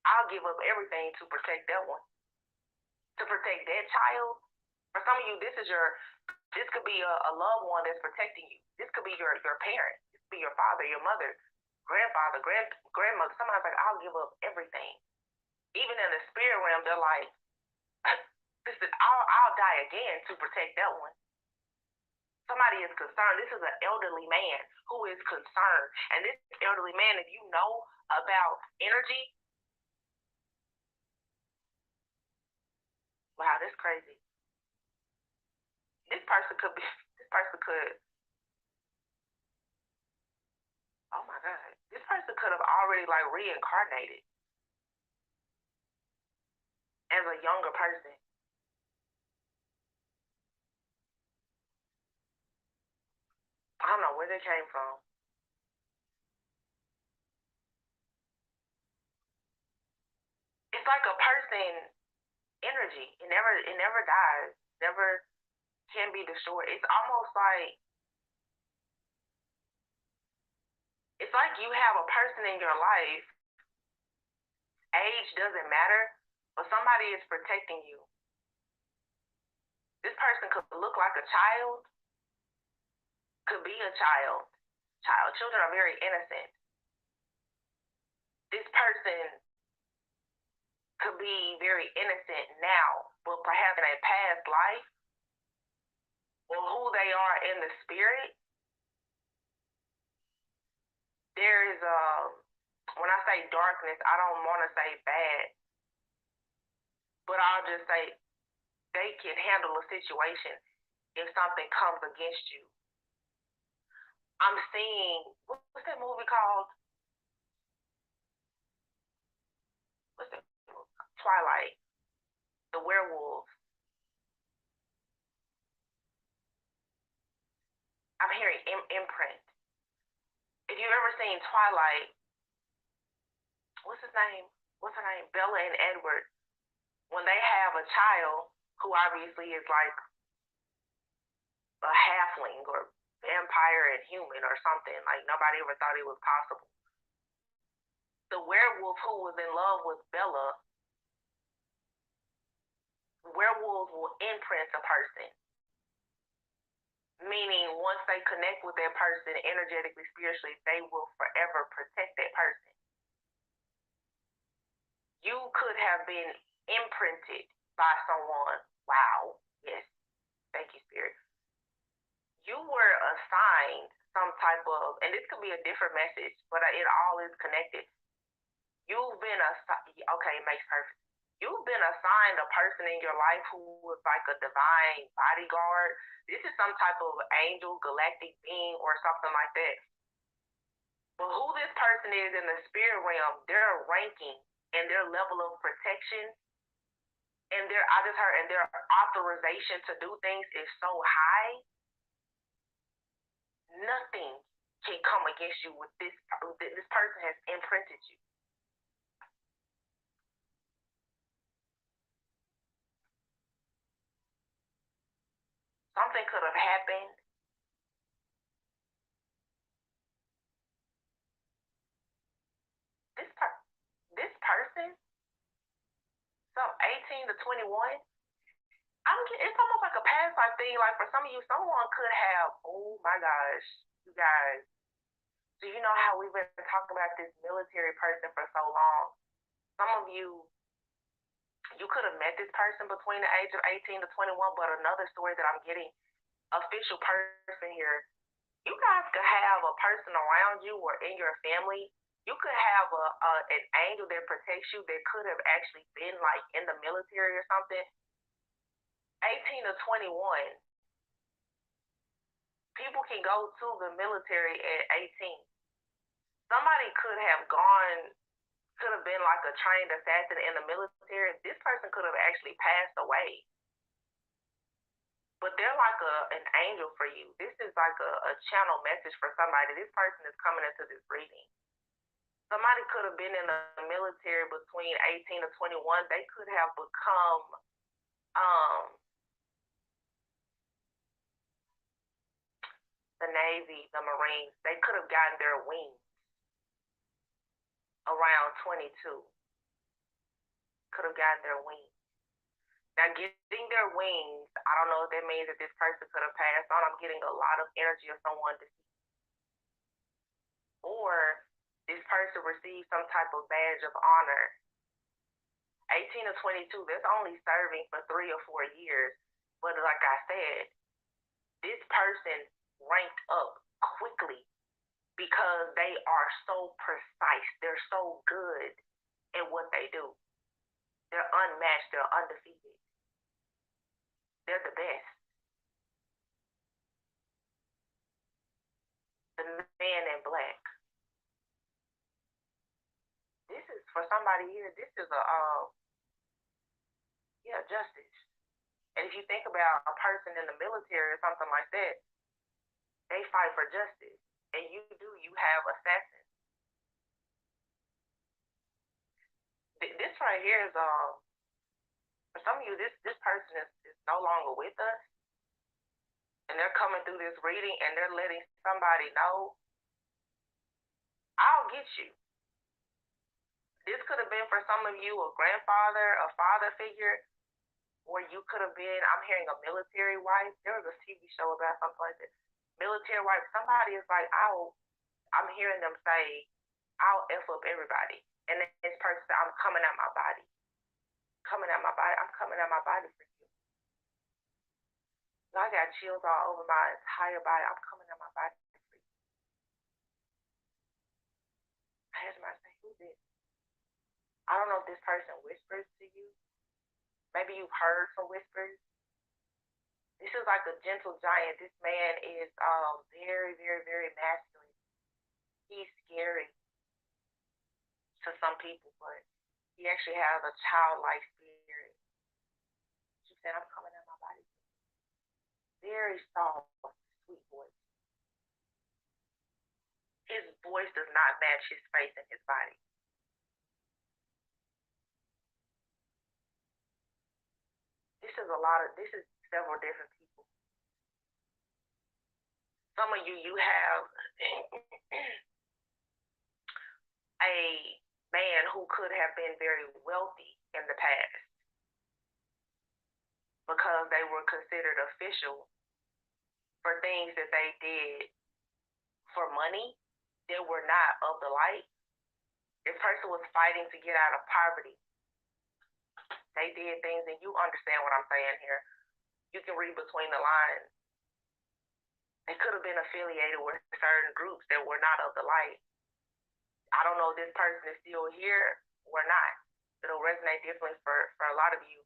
I'll give up everything to protect that one, to protect that child. For some of you, this could be a loved one that's protecting you. This could be your parent. This could be your father, your mother, grandfather, grandmother. Somebody's like, I'll give up everything. Even in the spirit realm, they're like, listen, I'll die again to protect that one. Somebody is concerned. This is an elderly man who is concerned. And this elderly man, if you know about energy, wow, that's crazy. This person could, oh my God, this person could have already like reincarnated as a younger person. I don't know where they came from. It's like a person energy. It never dies. Never can be destroyed. It's almost like you have a person in your life. Age doesn't matter, but somebody is protecting you. This person could look like a child, could be a child. Children are very innocent. This person could be very innocent now, but perhaps in a past life, or who they are in the spirit, there is when I say darkness, I don't want to say bad, but I'll just say they can handle a situation if something comes against you. I'm seeing, what's that movie called? What's that? Twilight. The werewolves. I'm hearing imprint. If you've ever seen Twilight, what's his name? What's her name? Bella and Edward. When they have a child who obviously is like a halfling or vampire and human or something, like nobody ever thought it was possible. The werewolf who was in love with Bella, werewolves will imprint a person. Meaning once they connect with that person energetically, spiritually, they will forever protect that person. You could have been imprinted by someone. Wow. Yes. Thank you, Spirit. You were assigned some type of, and this could be a different message, but it all is connected. You've been assigned, okay, it makes perfect. you've been assigned a person in your life who is like a divine bodyguard. This is some type of angel, galactic being, or something like that. But who this person is in the spirit realm, their ranking and their level of protection and their authorization to do things is so high, nothing can come against you with this. This person has imprinted you. Something could have happened. This person, so 18 to 21, it's almost like a past life thing. Like for some of you, someone could have, oh my gosh, you guys. So you know how we've been talking about this military person for so long. Some of you could have met this person between the age of 18 to 21, but another story that I'm getting, official person here, you guys could have a person around you or in your family. You could have an angel that protects you that could have actually been like in the military or something. 18 to 21, people can go to the military at 18. Somebody could have been like a trained assassin in the military. This person could have actually passed away. But they're like an angel for you. This is like a channel message for somebody. This person is coming into this reading. Somebody could have been in the military between 18 to 21. They could have become the Navy, the Marines. They could have gotten their wings around 22. Could have gotten their wings. Now, getting their wings, I don't know if that means that this person could have passed on. I'm getting a lot of energy of someone deceased. Or this person received some type of badge of honor. 18 to 22, that's only serving for 3 or 4 years. But like I said, this person ranked up quickly because they are so precise. They're so good at what they do. They're unmatched. They're undefeated. They're the best. The man in black. This is for somebody here. This is justice. And if you think about a person in the military or something like that, they fight for justice. And you have assassins. This right here is for some of you, this person is no longer with us, and they're coming through this reading and they're letting somebody know, I'll get you. This could have been for some of you a grandfather, a father figure, or you could have been, I'm hearing a military wife. There was a TV show about something like this. Military wife, somebody is like, I'm hearing them say, I'll F up everybody. And then this person said, I'm coming out my body. Coming out my body. I'm coming out my body for you. I got chills all over my entire body. I'm coming out my body for you. I had somebody say, who's this? I don't know if this person whispers to you. Maybe you've heard some whispers. This is like a gentle giant. This man is very, very, very masculine. He's scary to some people, but he actually has a childlike spirit. She said, I'm coming out my body. Very soft, sweet voice. His voice does not match his face and his body. This is several different people. Some of you have a man who could have been very wealthy in the past because they were considered official for things that they did for money that were not of the light. This person was fighting to get out of poverty. They did things, and you understand what I'm saying here. You can read between the lines. They could have been affiliated with certain groups that were not of the light. I don't know if this person is still here or not. it'll resonate differently for a lot of you.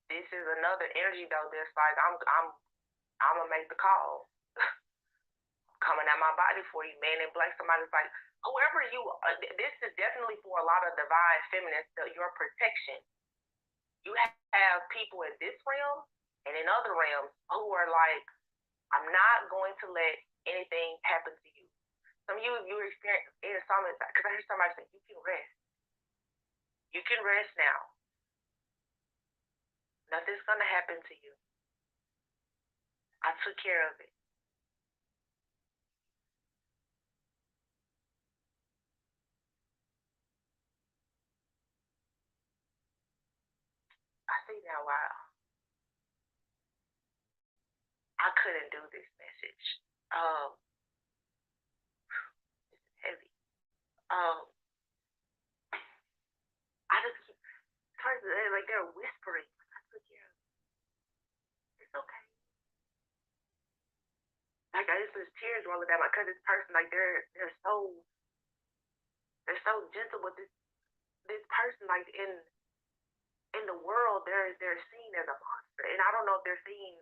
This is another energy though that's like I'm gonna make the call. Coming out my body for you, man in black. Somebody's like, whoever you this is definitely for a lot of divine feminists, your protection. You have people in this realm and in other realms who are like, I'm not going to let anything happen to you. Some of you experience in some, because I hear somebody say, you can rest. You can rest now. Nothing's going to happen to you. I took care of it. I see now why I couldn't do this message. It's heavy. I just keep like they're whispering. I took care of it. It's okay. Like I just there's tears rolling down my because this person like they're so gentle with this person like in the world they're seen as a monster, and I don't know if they're seen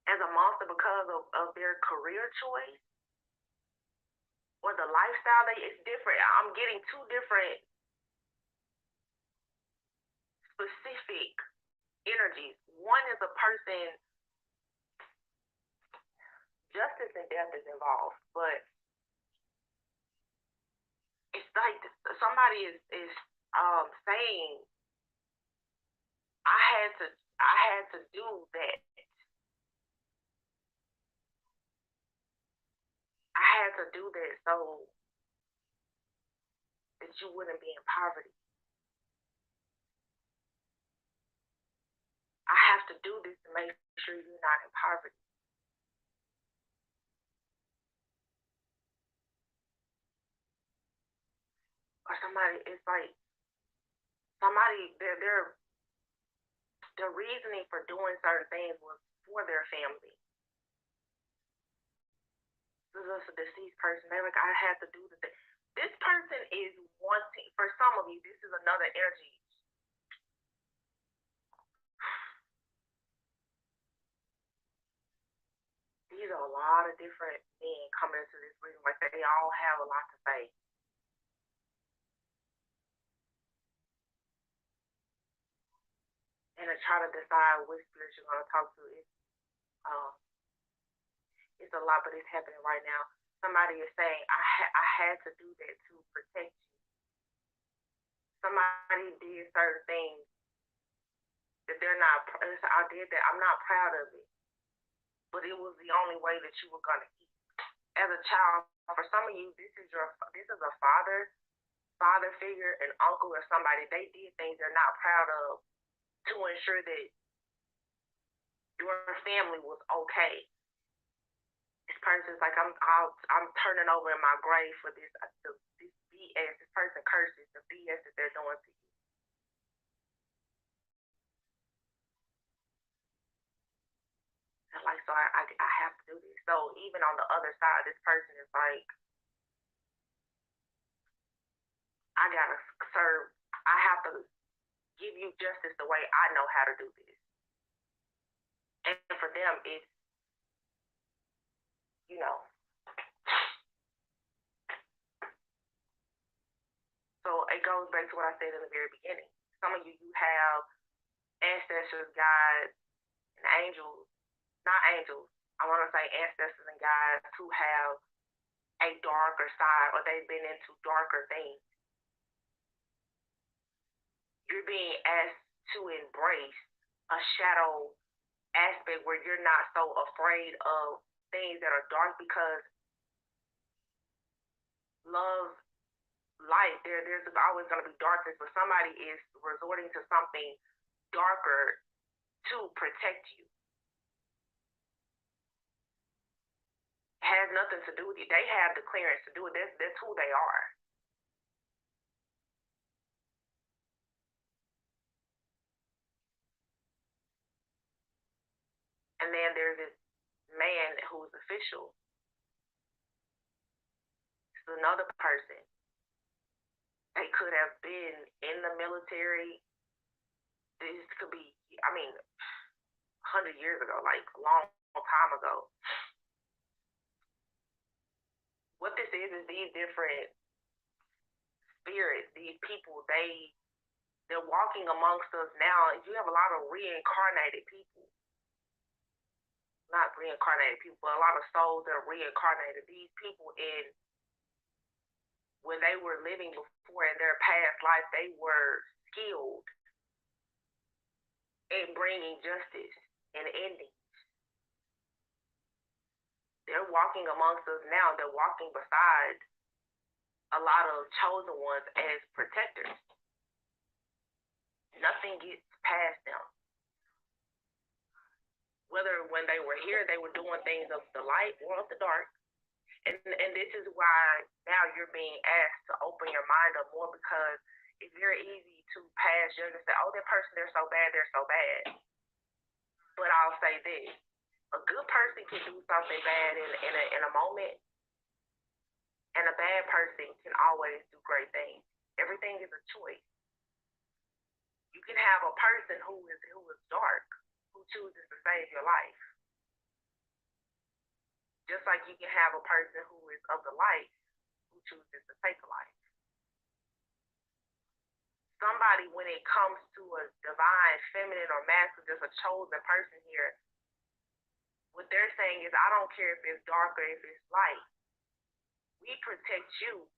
as a monster because of their career choice or the lifestyle. It's different. I'm getting two different specific energies. One is a person, justice and death is involved, but it's like somebody is saying I had to do that. I had to do that so that you wouldn't be in poverty. I have to do this to make sure you're not in poverty. Or somebody, it's like somebody, their reasoning for doing certain things was for their family. This is a deceased person. They're like, I had to do the thing. This person is wanting, for some of you, this is another energy. These are a lot of different men coming into this reading. Like they all have a lot to say. And to try to decide which spirit you're going to talk to it's a lot, but it's happening right now. Somebody is saying, I had to do that to protect you. Somebody did certain things that they're not, I did that, I'm not proud of it. But it was the only way that you were going to eat. As a child, for some of you, this is a father figure, an uncle or somebody. They did things they're not proud of to ensure that your family was okay. This person's like, I'm turning over in my grave for this BS. This person curses the BS that they're doing to you. And like, so I have to do this. So even on the other side, this person is like, I gotta serve. I have to give you justice the way I know how to do this. And for them, it's, you know. So it goes back to what I said in the very beginning. Some of you have ancestors, guides, and angels. Not angels. I want to say ancestors and guides who have a darker side or they've been into darker things. You're being asked to embrace a shadow aspect where you're not so afraid of things that are dark, because love, light, there's always going to be darkness, but somebody is resorting to something darker to protect you. It has nothing to do with you. They have the clearance to do it. That's who they are. And then there's this man who's official. This is another person they could have been in the military. This could be, 100 years ago, like a long time ago. What this is these different spirits, these people, they're walking amongst us now. You have a lot of reincarnated people. Not reincarnated people, but a lot of souls that are reincarnated. These people when they were living before in their past life, they were skilled in bringing justice and ending. They're walking amongst us now. They're walking beside a lot of chosen ones as protectors. Nothing gets past them. Whether when they were here, they were doing things of the light or of the dark. And this is why now you're being asked to open your mind up more, because it's very easy to pass judgment and say, oh, that person, they're so bad. But I'll say this. A good person can do something bad in a moment, and a bad person can always do great things. Everything is a choice. You can have a person who is dark, who chooses to save your life. Just like you can have a person who is of the light, who chooses to take a life. Somebody, when it comes to a divine, feminine, or masculine, just a chosen person here, what they're saying is, I don't care if it's dark or if it's light. We protect you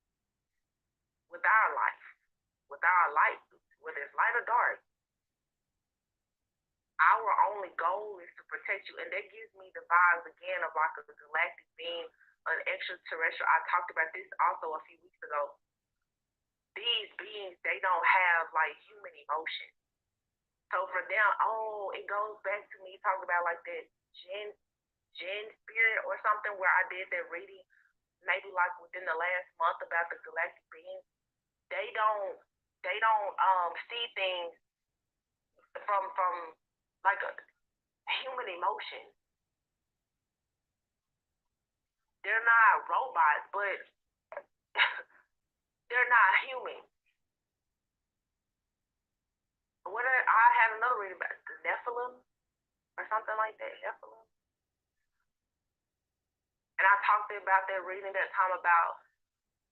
with our life, with our light, whether it's light or dark. Our only goal is to protect you. And that gives me the vibes again of like a galactic being, an extraterrestrial. I talked about this also a few weeks ago. These beings, they don't have like human emotion. So for them, it goes back to me talking about like that Jinn spirit or something, where I did that reading maybe like within the last month about the galactic beings. They don't see things from like a human emotion. They're not robots, but they're not human. I had another reading about the Nephilim or something like that. Nephilim. And I talked about that reading that time about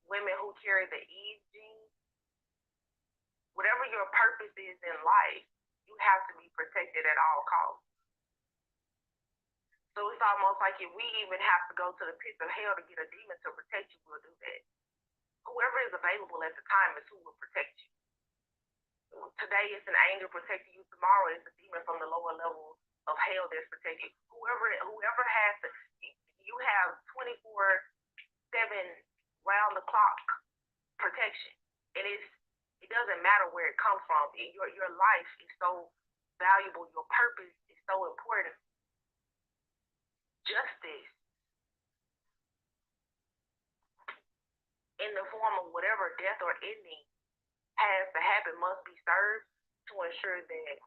women who carry the Eve gene. Whatever your purpose is in life, you have to be protected at all costs. So it's almost like if we even have to go to the pits of hell to get a demon to protect you, we'll do that. Whoever is available at the time is who will protect you. Today it's an angel protecting you. Tomorrow it's a demon from the lower level of hell that's protecting you. Whoever has to, you have 24/7 round the clock protection. And it doesn't matter where it comes from. Your life is so valuable. Your purpose is so important. Justice in the form of whatever death or ending has to happen must be served to ensure that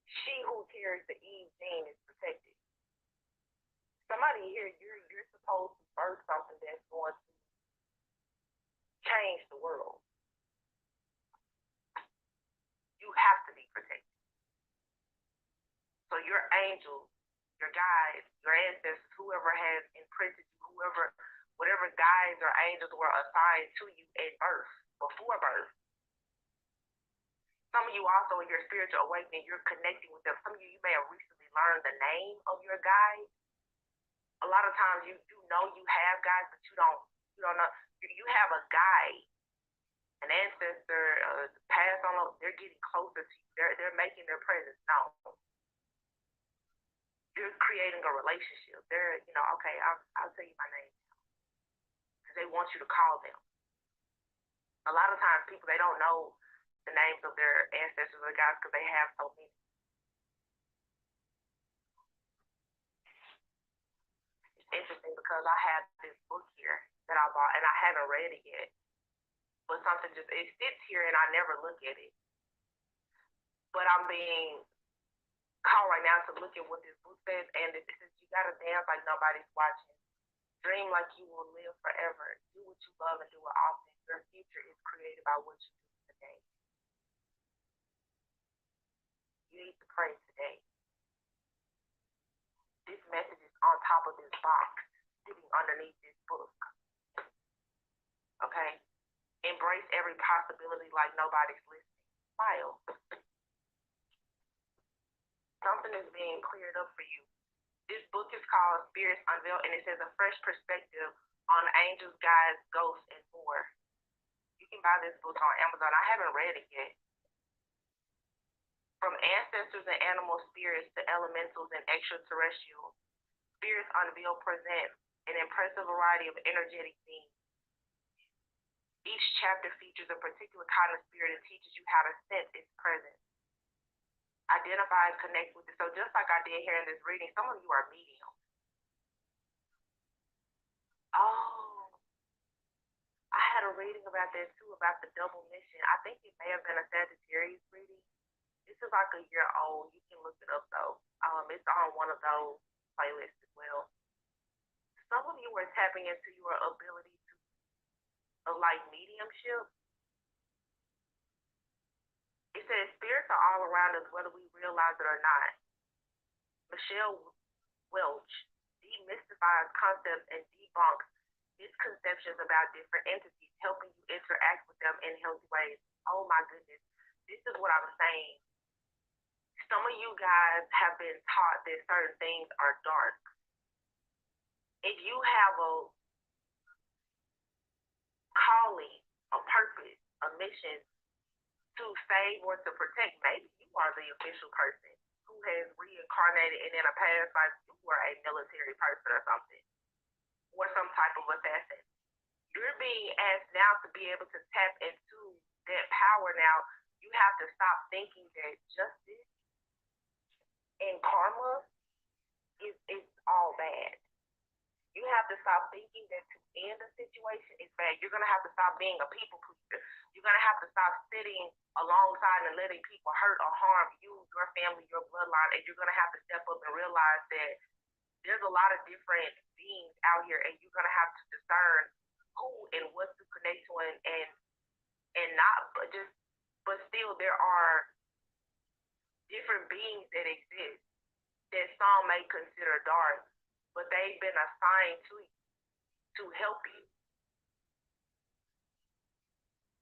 she who carries the Eve gene is protected. Somebody here, you're supposed to birth something that's going to change the world. You have to be protected. So your angels, your guides, your ancestors, whoever has imprinted you, whatever guides or angels were assigned to you at birth, before birth. Some of you also in your spiritual awakening, you're connecting with them. Some of you may have recently learned the name of your guide. A lot of times you do know you have guides, but you don't know. You have a guide, an ancestor, pass on. They're getting closer to you. They're making their presence known. You're creating a relationship. They're, okay, I'll tell you my name now, because they want you to call them. A lot of times people, they don't know the names of their ancestors or guides because they have so many. It's interesting because I have this book here that I bought and I haven't read it yet. But something it sits here and I never look at it. But I'm being called right now to look at what this book says, and it says you gotta dance like nobody's watching. Dream like you will live forever. Do what you love and do it often. Your future is created by what you do today. You need to pray today. This message is on top of this box, sitting underneath this book. Okay? Embrace every possibility like nobody's listening. Smile. Something is being cleared up for you. This book is called Spirits Unveiled, and it says a fresh perspective on angels, guides, ghosts, and more. You can buy this book on Amazon. I haven't read it yet. From ancestors and animal spirits to elementals and extraterrestrials, Spirits Unveiled present an impressive variety of energetic themes. Each chapter features a particular kind of spirit and teaches you how to sense its presence. Identify and connect with it. So just like I did here in this reading, some of you are mediums. Oh, I had a reading about that too, about the double mission. I think it may have been a Sagittarius reading. This is like a year old. You can look it up though. It's on one of those playlists as well. Some of you are tapping into your ability to like mediumship. It says spirits are all around us, whether we realize it or not. Michelle Welch demystifies concepts and debunks misconceptions about different entities, helping you interact with them in healthy ways. Oh my goodness. This is what I'm saying. Some of you guys have been taught that certain things are dark. If you have a calling, a purpose, a mission to save or to protect, maybe you are the official person who has reincarnated and in a past life you were a military person or something, or some type of assassin. You're being asked now to be able to tap into that power now. You have to stop thinking that justice and karma is all bad. You have to stop thinking that to end a situation is bad. You're going to have to stop being a people pleaser. You're going to have to stop sitting alongside and letting people hurt or harm you, your family, your bloodline, and you're going to have to step up and realize that there's a lot of different beings out here, and you're going to have to discern who and what to connect to and not, but still there are different beings that exist that some may consider dark, but they've been assigned to help you.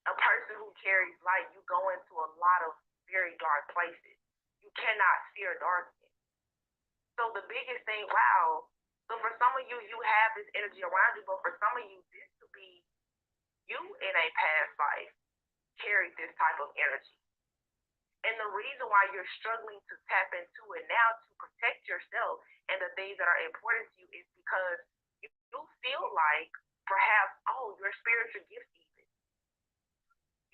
A person who carries light, you go into a lot of very dark places. You cannot fear darkness. So the biggest thing, wow. So for some of you, you have this energy around you, but for some of you, this could be you in a past life carried this type of energy. And the reason why you're struggling to tap into it now to protect yourself and the things that are important to you is because you feel like perhaps, oh, your spiritual gift even.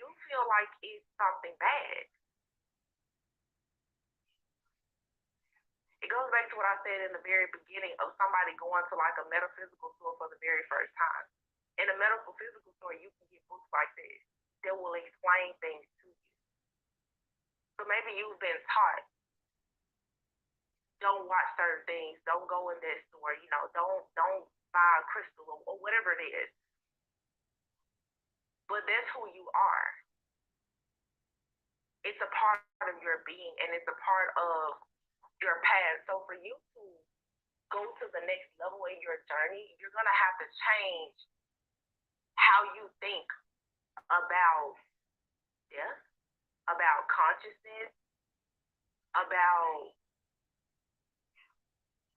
You feel like it's something bad. It goes back to what I said in the very beginning of somebody going to like a metaphysical store for the very first time. In a metaphysical store, you can get books like this that will explain things to you. So maybe you've been taught, don't watch certain things, don't go in this store, don't buy a crystal or whatever it is. But that's who you are. It's a part of your being and it's a part of your past. So for you to go to the next level in your journey, you're going to have to change how you think about death, about consciousness, about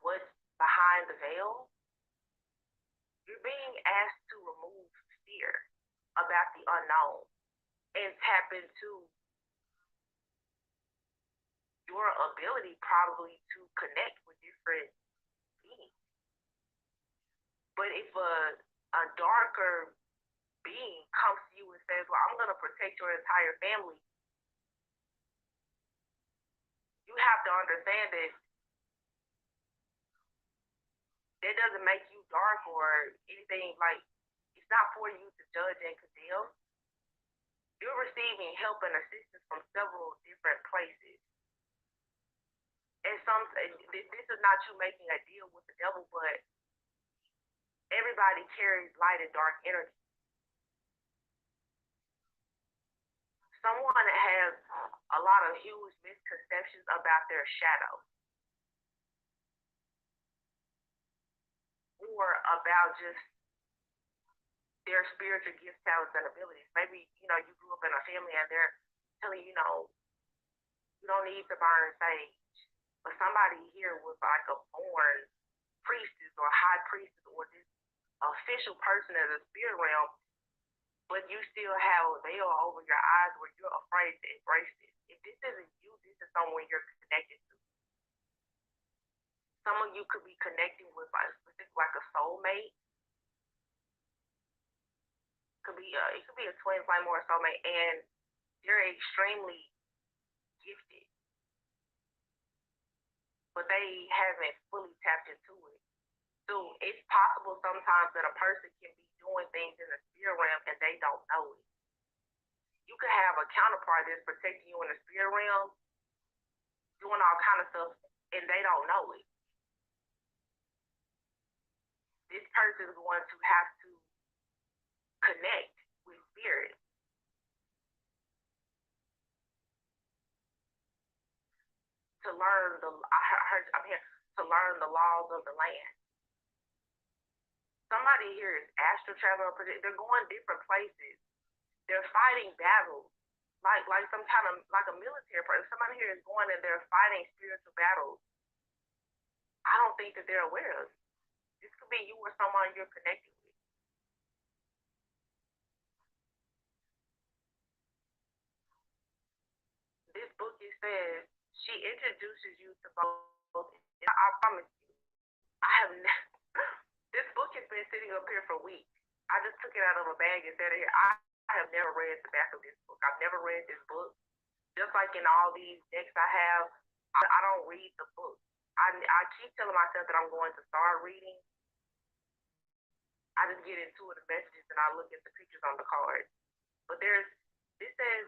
what's behind the veil. You're being asked to remove fear about the unknown and tap into your ability probably to connect with different beings. But if a darker being comes to you and says, well, I'm going to protect your entire family, you have to understand that that doesn't make you dark or anything. Like, it's not for you to judge and condemn. You're receiving help and assistance from several different places. And this is not you making a deal with the devil, but everybody carries light and dark energy. Someone has a lot of huge misconceptions about their shadow or about just their spiritual gifts, talents, and abilities. Maybe, you grew up in a family and they're telling you, you don't need to burn sage. But somebody here was like a born priestess or high priestess or this official person in the spirit realm, but you still have a veil over your eyes where you're afraid to embrace it. If this isn't you, this is someone you're connected to. Some of you could be connecting with like a soulmate. It could be a twin flame or a soulmate, and they're extremely gifted, but they haven't fully tapped into it. So it's possible sometimes that a person can be doing things in the spirit realm and they don't know it. You could have a counterpart that's protecting you in the spirit realm, doing all kind of stuff, and they don't know it. This person is going to have to connect with spirit. To learn I'm here to learn the laws of the land. Somebody here is astral traveling. They're going different places. They're fighting battles, like some kind of like a military person. Somebody here is going and they're fighting spiritual battles. I don't think that they're aware of it. This could be you or someone you're connected with. This book, it says, she introduces you to both. I promise you, I have this book has been sitting up here for weeks. I just took it out of a bag and set it here. I have never read the back of this book. I've never read this book. Just like in all these decks I have, I don't read the book. I keep telling myself that I'm going to start reading. I just get into the messages and I look at the pictures on the card. But this says,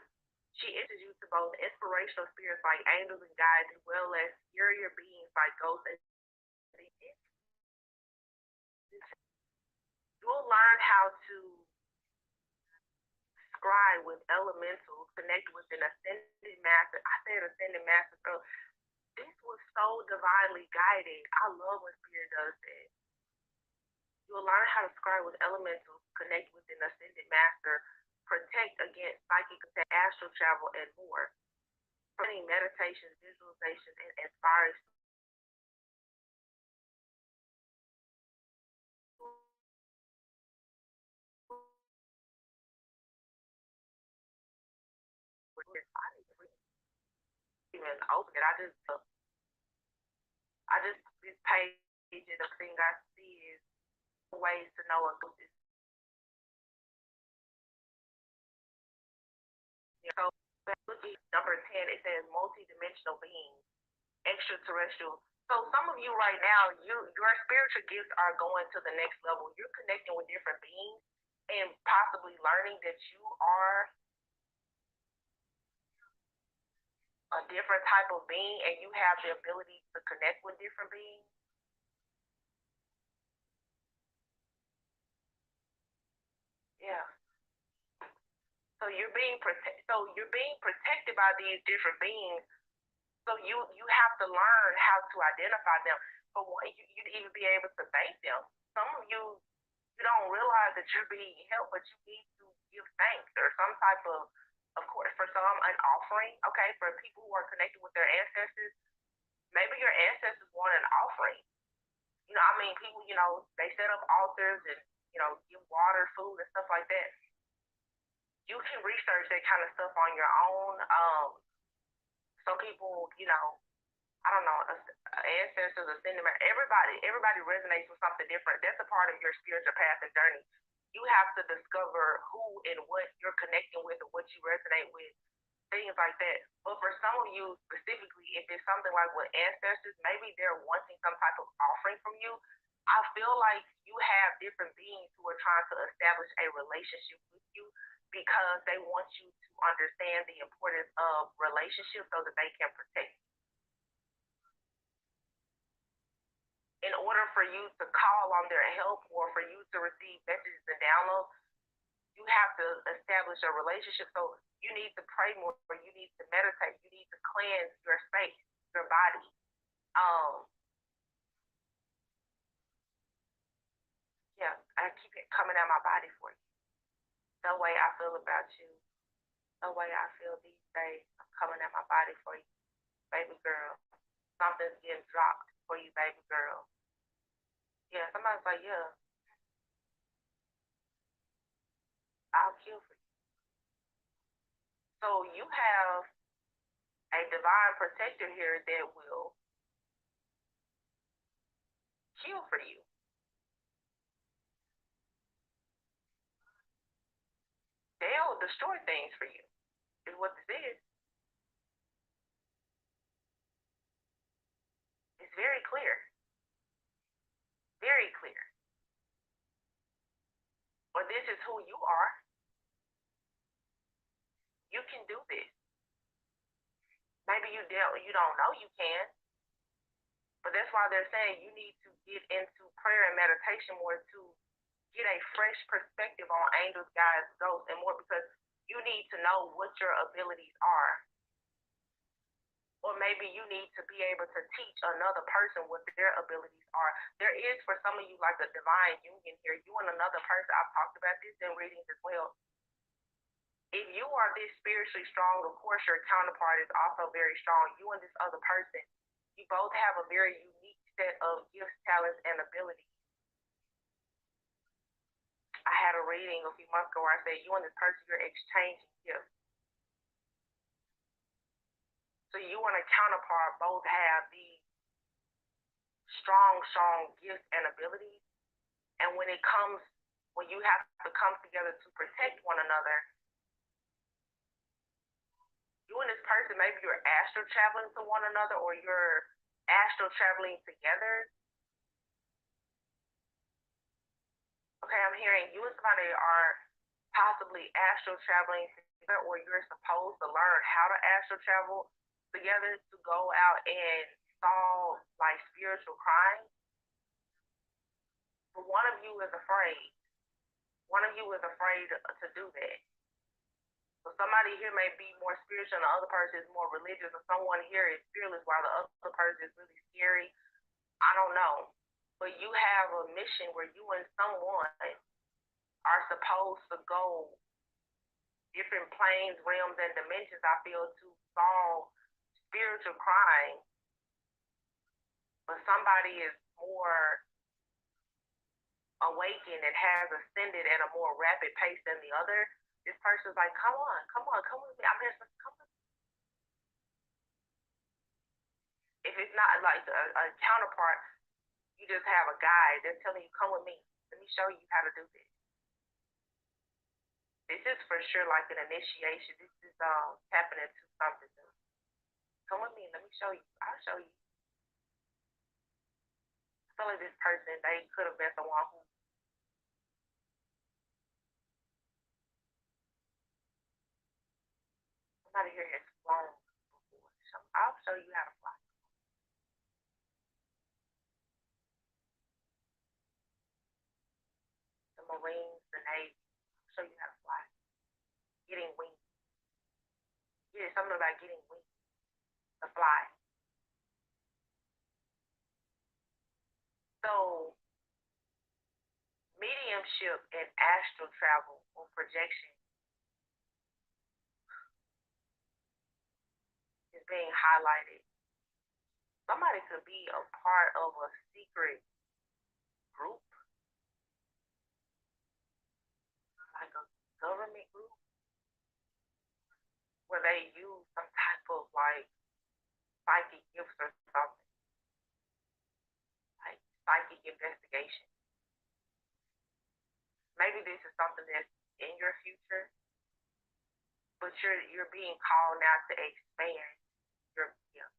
she introduces you to both inspirational spirits like angels and guides, as well as superior beings like ghosts and you'll learn how to scry with elementals, connect with an ascended master. I said ascended master, so this was so divinely guided. I love when spirit does that. You'll learn how to scry with elementals, connect with an ascended master, protect against psychic attack, astral travel, and more. Providing meditation, visualization, and inspiring even open it. This page and the thing I see is ways to know a ghost is. So looking at number 10, it says multi-dimensional beings, extraterrestrial. So some of you right now, your spiritual gifts are going to the next level. You're connecting with different beings and possibly learning that you are a different type of being and you have the ability to connect with different beings. Yeah. So you're being protected by these different beings. So you have to learn how to identify them. For one, you'd even be able to thank them. Some of you don't realize that you're being helped, but you need to give thanks or some type of course, for some, an offering. Okay, for people who are connected with their ancestors, maybe your ancestors want an offering. People, they set up altars and, give water, food, and stuff like that. You can research that kind of stuff on your own. Some people, I don't know, ancestors, ascended, everybody resonates with something different. That's a part of your spiritual path and journey. You have to discover who and what you're connecting with and what you resonate with, things like that. But for some of you specifically, if it's something like with ancestors, maybe they're wanting some type of offering from you. I feel like you have different beings who are trying to establish a relationship with you because they want you to understand the importance of relationships so that they can protect you. In order order for you to call on their help or for you to receive messages and downloads, you have to establish a relationship. So you need to pray more, you need to meditate, you need to cleanse your space, your body. Yeah, I keep it coming out my body for you. The way I feel about you, the way I feel these days, I'm coming out my body for you, baby girl. Something's getting dropped for you, baby girl. Yeah, somebody's like, yeah, I'll kill for you. So you have a divine protector here that will kill for you. They'll destroy things for you, is what this is. It's very clear. Very clear. Or this is who you are. You can do this. Maybe you don't know you can. But that's why they're saying you need to get into prayer and meditation more to get a fresh perspective on angels, guides, ghosts, and more, because you need to know what your abilities are. Or maybe you need to be able to teach another person what their abilities are. There is, for some of you, like a divine union here. You and another person, I've talked about this in readings as well. If you are this spiritually strong, of course your counterpart is also very strong. You and this other person, you both have a very unique set of gifts, talents, and abilities. I had a reading a few months ago where I said, you and this person, you're exchanging gifts. So you and a counterpart both have these strong gifts and abilities. And when you have to come together to protect one another, you and this person, maybe you're astral traveling to one another, or you're astral traveling together. Okay, I'm hearing you and somebody are possibly astral traveling together, or you're supposed to learn how to astral travel together to go out and solve like spiritual crimes. But one of you is afraid. One of you is afraid to do that. So somebody here may be more spiritual and the other person is more religious, or someone here is fearless while the other person is really scary. I don't know. But you have a mission where you and someone are supposed to go different planes, realms, and dimensions, I feel, to solve spiritual crime. But somebody is more awakened and has ascended at a more rapid pace than the other. This person's like, come with me. I'm here, come with me. If it's not like a counterpart, you just have a guide that's telling you, come with me. Let me show you how to do this. This is for sure like an initiation. This is tapping into something new. Come with me. Let me show you. I'll show you. I feel like this person, they could have been someone who somebody here has flown before. So I'll show you how to fly. The Marines, the Navy, I'll show you how to fly. Getting wings. Yeah, something about getting wings to fly. So mediumship and astral travel or projection is being highlighted. Somebody could be a part of a secret group, like a government group, where they use some type of like psychic gifts or something, like psychic investigation. Maybe this is something that's in your future, but you're being called now to expand your gift.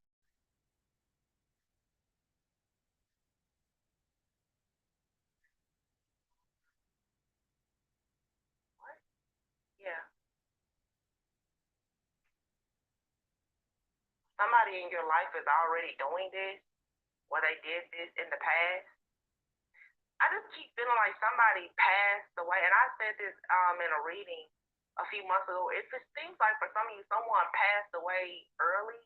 What? Yeah. Somebody in your life is already doing this, or they did this in the past. I just keep feeling like somebody passed away, and I said this in a reading a few months ago. It seems like for some of you, someone passed away early,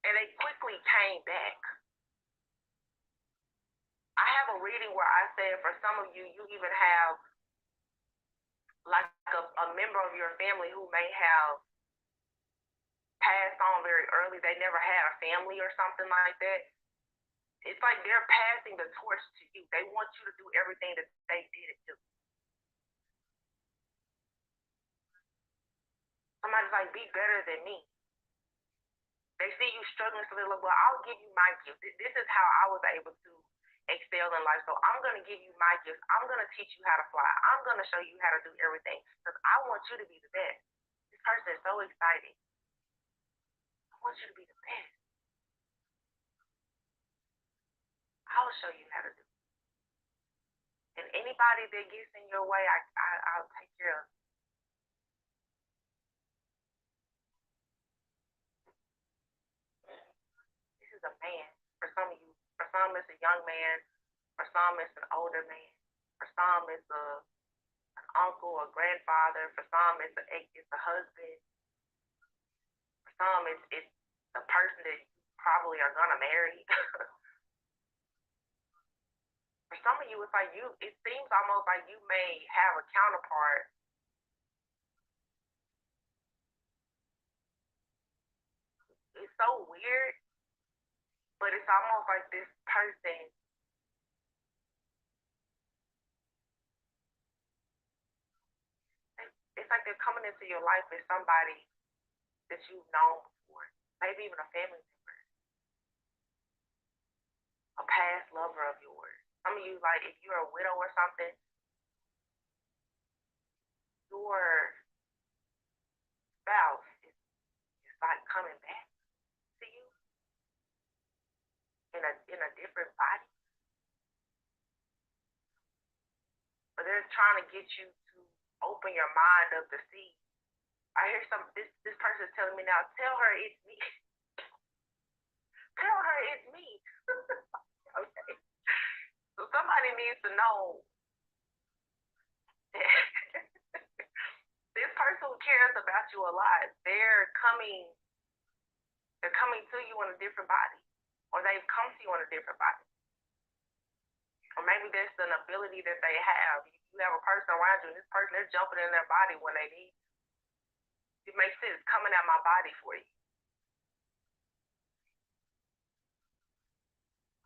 and they quickly came back. I have a reading where I said for some of you, you even have like a member of your family who may have passed on very early. They never had a family or something like that. It's like they're passing the torch to you. They want you to do everything that they didn't do. Somebody's like, be better than me. They see you struggling, so they're like, well, I'll give you my gift. This is how I was able to excel in life. So I'm going to give you my gifts. I'm going to teach you how to fly. I'm going to show you how to do everything because I want you to be the best. This person is so excited. I want you to be the best. I'll show you how to do it. And anybody that gets in your way, I'll take care of. This is a man. For some of you, for some it's a young man. For some it's an older man. For some it's an uncle or grandfather. For some it's a husband. For some it's the person that you probably are gonna marry. For some of you, it's like it seems almost like you may have a counterpart. It's so weird, but it's almost like this person, it's like they're coming into your life as somebody that you've known before, maybe even a family member, a past lover of yours. Some of you, like if you're a widow or something, your spouse is like coming back to you in a different body, but they're trying to get you to open your mind up to see. I hear this person's telling me now, tell her it's me. Tell her it's me. Okay. So somebody needs to know that this person who cares about you a lot, they're coming to you in a different body. Or they've come to you in a different body. Or maybe that's an ability that they have. You have a person around you, and this person is jumping in their body when they need. It makes sense coming out my body for you.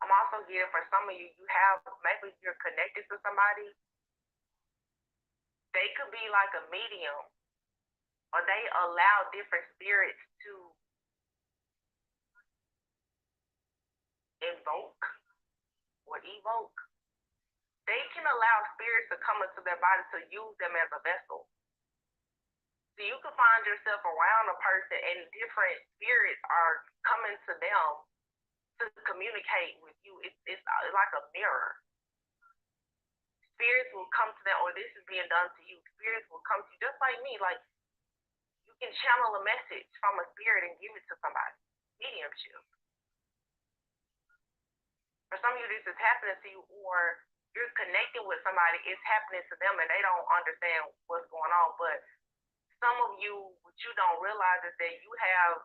I'm also getting for some of you, maybe you're connected to somebody. They could be like a medium, or they allow different spirits to invoke or evoke. They can allow spirits to come into their body to use them as a vessel. So you can find yourself around a person and different spirits are coming to them to communicate with you. It's like a mirror. Spirits will come to them, or this is being done to you. Spirits will come to you just like me. Like you can channel a message from a spirit and give it to somebody. Mediumship. For some of you, this is happening to you, or you're connecting with somebody, it's happening to them and they don't understand what's going on. But some of you, what you don't realize is that you have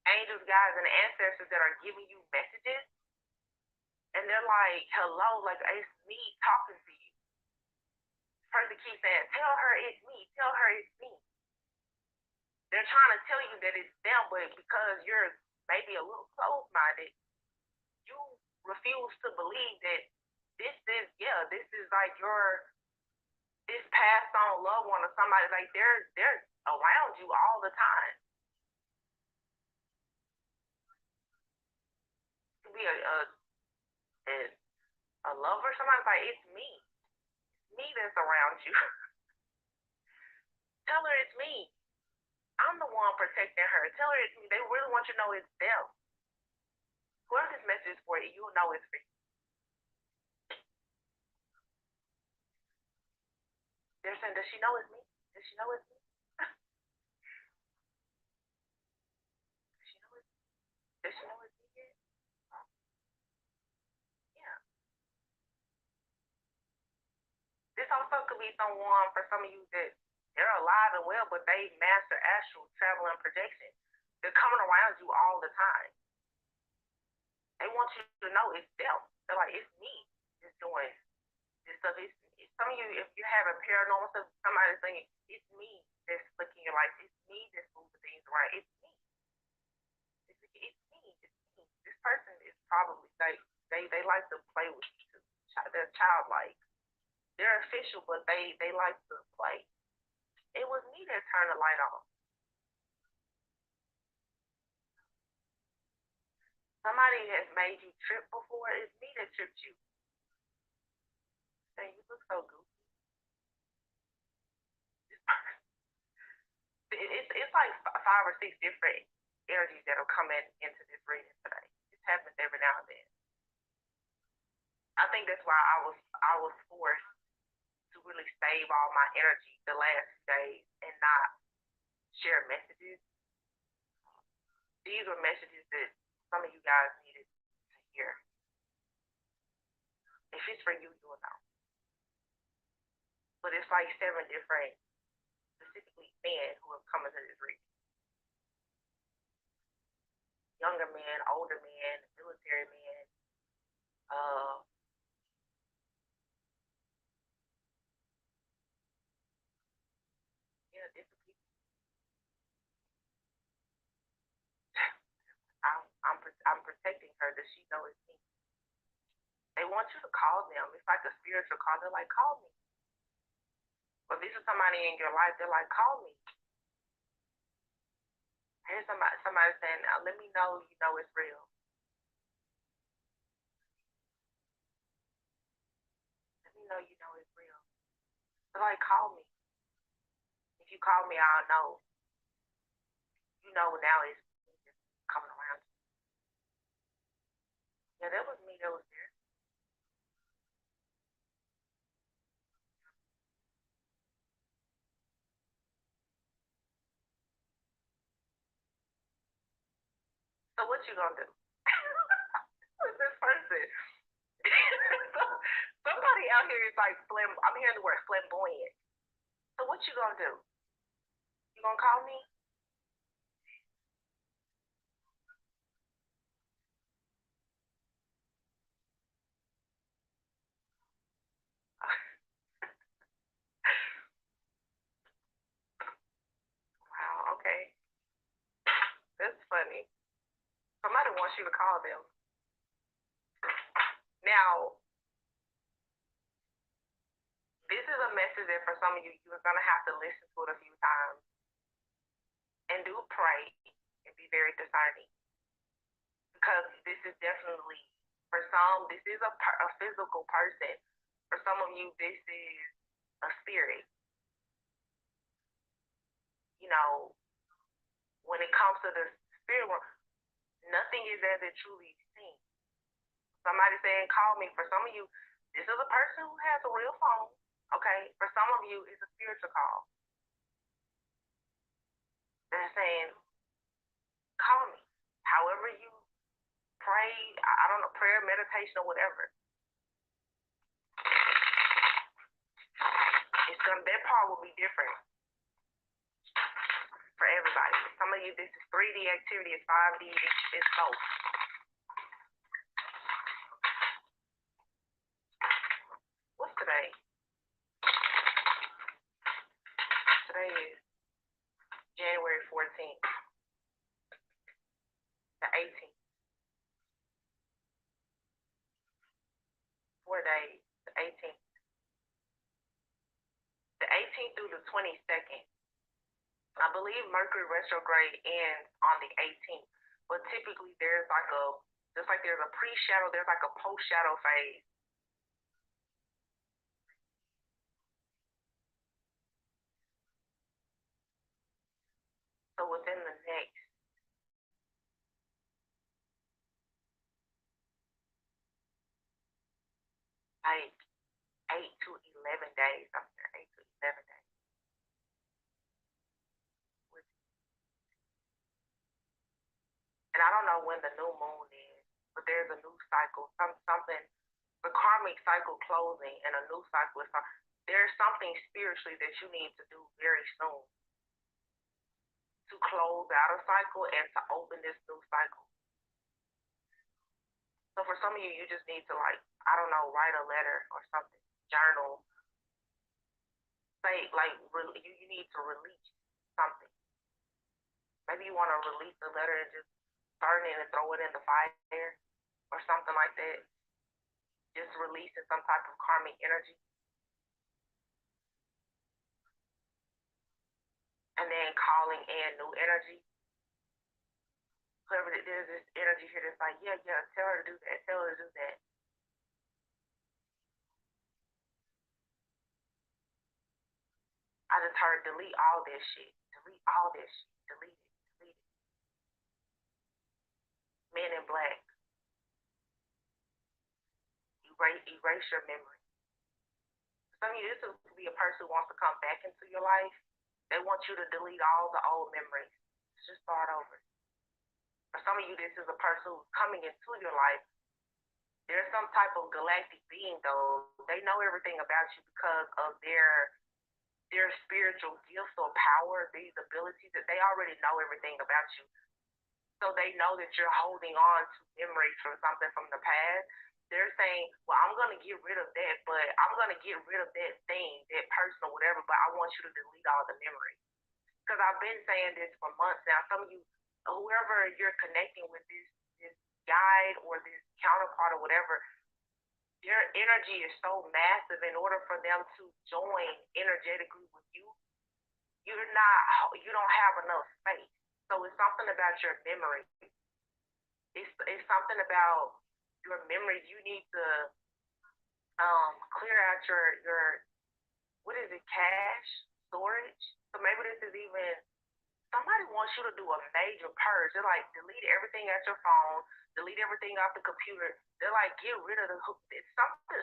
angels, guides, and ancestors that are giving you messages, and they're like, hello, like it's me talking to you. This person keeps saying, tell her it's me, tell her it's me. They're trying to tell you that it's them, but because you're maybe a little closed-minded, you refuse to believe that this is like this passed on loved one or somebody, like they're around you all the time. It could be a lover, somebody's like, it's me that's around you. Tell her it's me. I'm the one protecting her. Tell her it's me. They really want you to know it's them. Whoever this message is for you, you'll know it's for you. They're saying, does she know it's me? Does she know it's me? Does she know it's me? Does she know it's me yet? this also could be someone, for some of you, that they're alive and well, but they master astral travel and projection. They're coming around you all the time. They want you to know it's them. They're like, it's me that's doing this stuff. It's some of you, if you're having paranormal stuff, somebody's saying, it's me that's flicking your life. It's me that's moving things around. It's me. It's me. It's me. This person is probably, they like to play with you too. They're childlike. They're official, but they like to play. It was me that turned the light on. Somebody has made you trip before. It's me that tripped you. Saying, you look so goofy. It's like 5 or 6 different energies that are coming into this reading today. It happens every now and then. I think that's why I was forced to really save all my energy the last few days and not share messages. These were messages that some of you guys needed to hear. If it's for you, you'll know. But it's like 7 different, specifically men who have come into this reading. Younger men, older men, military men, different people. I'm protecting her. Does she know it's me? They want you to call them. It's like a spiritual call. They're like, call me. Well, this is somebody in your life. They're like, call me. Here's somebody saying, let me know you know it's real. Let me know you know it's real. They're like, call me. If you call me, I'll know. You know now it's coming around. Yeah, that was me that was there. So what you gonna do? Who's this person? Somebody out here is like I'm hearing the word flamboyant. So what you gonna do? You gonna call me? Wow, okay. That's funny. Somebody wants you to call them. Now, this is a message that for some of you, you're going to have to listen to it a few times and do pray and be very discerning. Because this is definitely, for some, this is a physical person. For some of you, this is a spirit. You know, when it comes to the spirit world, nothing is as it truly seems. Somebody saying, call me. For some of you, this is a person who has a real phone. Okay? For some of you, it's a spiritual call. They're saying, call me. However you pray, I don't know, prayer, meditation, or whatever. That part will be different for everybody. Some of you, this is 3D activity, it's 5D, it's both. What's today? Today is January 14th. The 18th. 4 days. The 18th. The 18th through the 22nd. I believe Mercury retrograde ends on the 18th, but typically there's like just like there's a pre-shadow, there's like a post-shadow phase. So within the next like 8 to 11 days, I'm here, 8 to 11 days. And I don't know when the new moon is, but there's a new cycle, something, the karmic cycle closing and a new cycle is there's something spiritually that you need to do very soon to close out a cycle and to open this new cycle. So for some of you, you just need to, like, I don't know, write a letter or something, journal, say, like, you need to release something. Maybe you want to release the letter and just burn it and throw it in the fire or something like that. Just releasing some type of karmic energy. And then calling in new energy. Whoever, there's this energy here that's like, yeah, tell her to do that, tell her to do that. I just heard delete all this shit. Delete all this shit. Delete it. Delete it. Men in black. Erase your memory. Some of you, this could be a person who wants to come back into your life. They want you to delete all the old memories. Just start over. For some of you, this is a person who's coming into your life. There's some type of galactic being, though. They know everything about you because of their spiritual gifts or power, these abilities, that they already know everything about you. So they know that you're holding on to memories from something from the past. They're saying, well, I'm going to get rid of that, but I'm going to get rid of that thing, that person or whatever, but I want you to delete all the memories. Because I've been saying this for months now. Some of you, whoever you're connecting with, this guide or this counterpart or whatever, their energy is so massive. In order for them to join energetically with you, you don't have enough space. So it's something about your memory. It's something about your memory. You need to clear out your what is it, cache storage. So maybe this is even somebody wants you to do a major purge. They're like, delete everything at your phone, delete everything off the computer. They're like, get rid of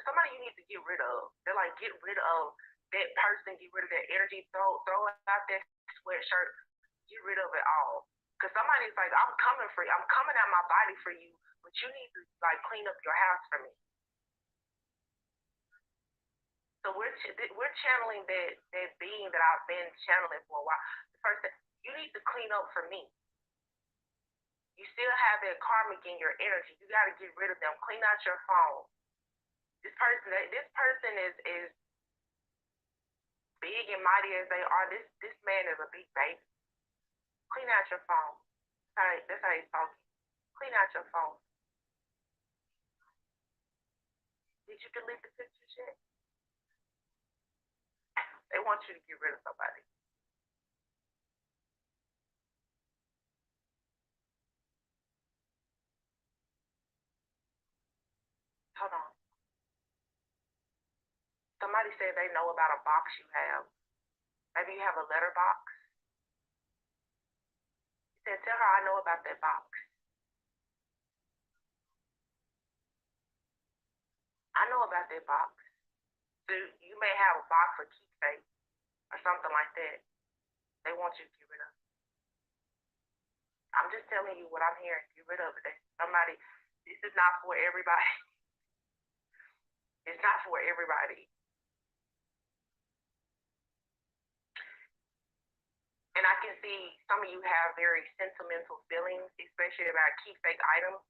somebody you need to get rid of. They're like, get rid of that person, get rid of that energy, throw out that sweatshirt, get rid of it all. Because somebody's like, I'm coming for you, I'm coming out my body for you, but you need to like clean up your house for me. So we're channeling that being that I've been channeling for a while. The person, you need to clean up for me. You still have that karmic in your energy. You got to get rid of them. Clean out your phone. This person is big and mighty as they are. This man is a big baby. Clean out your phone. That's how he's talking. Clean out your phone. Did you delete the pictures yet? They want you to get rid of somebody. Hold on. Somebody said they know about a box you have. Maybe you have a letter box. He said, tell her I know about that box. I know about that box. So you may have a box for keepsake or something like that. They want you to get rid of it. I'm just telling you what I'm hearing. Get rid of it. Somebody, this is not for everybody. It's not for everybody. And I can see some of you have very sentimental feelings, especially about keepsake items,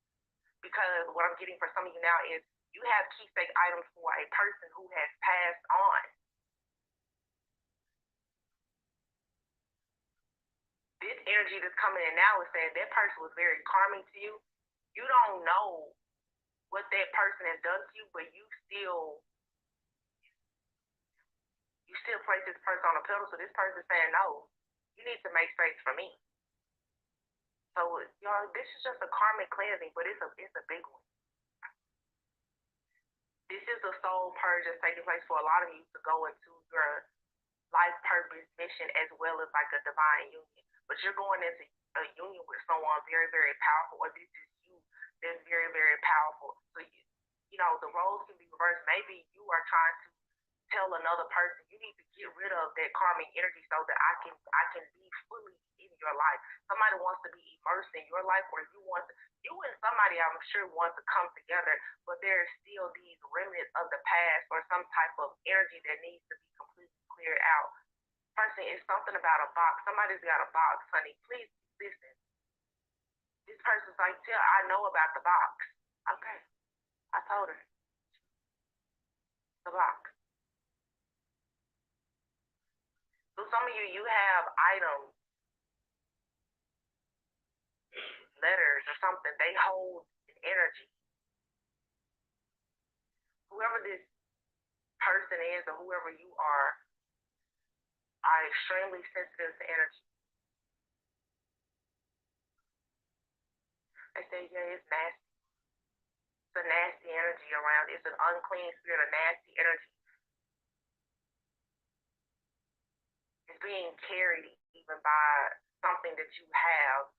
because what I'm getting for some of you now is you have keepsake items for a person who has passed on. This energy that's coming in now is saying that person was very calming to you. You don't know what that person has done to you, but you still place this person on a pedestal. So this person is saying, no, you need to make space for me. So y'all, this is just a karmic cleansing, but it's a big one. This is a soul purge that's taking place for a lot of you to go into your life purpose mission as well as like a divine union. But you're going into a union with someone very, very powerful, or this is you that's very, very powerful. So you know, the roles can be reversed. Maybe you are trying to tell another person, you need to get rid of that karmic energy so that I can be fully in your life. Somebody wants to be immersed in your life, or you and somebody I'm sure wants to come together, but there's still these remnants of the past or some type of energy that needs to be completely cleared out. Person, it's something about a box. Somebody's got a box, honey. Please listen. This person's like, I know about the box. Okay. I told her. The box. So some of you have items, letters or something. They hold an energy. Whoever this person is or whoever you are extremely sensitive to energy. They say, yeah, it's nasty. It's a nasty energy around. It's an unclean spirit, a nasty energy. It's being carried even by something that you have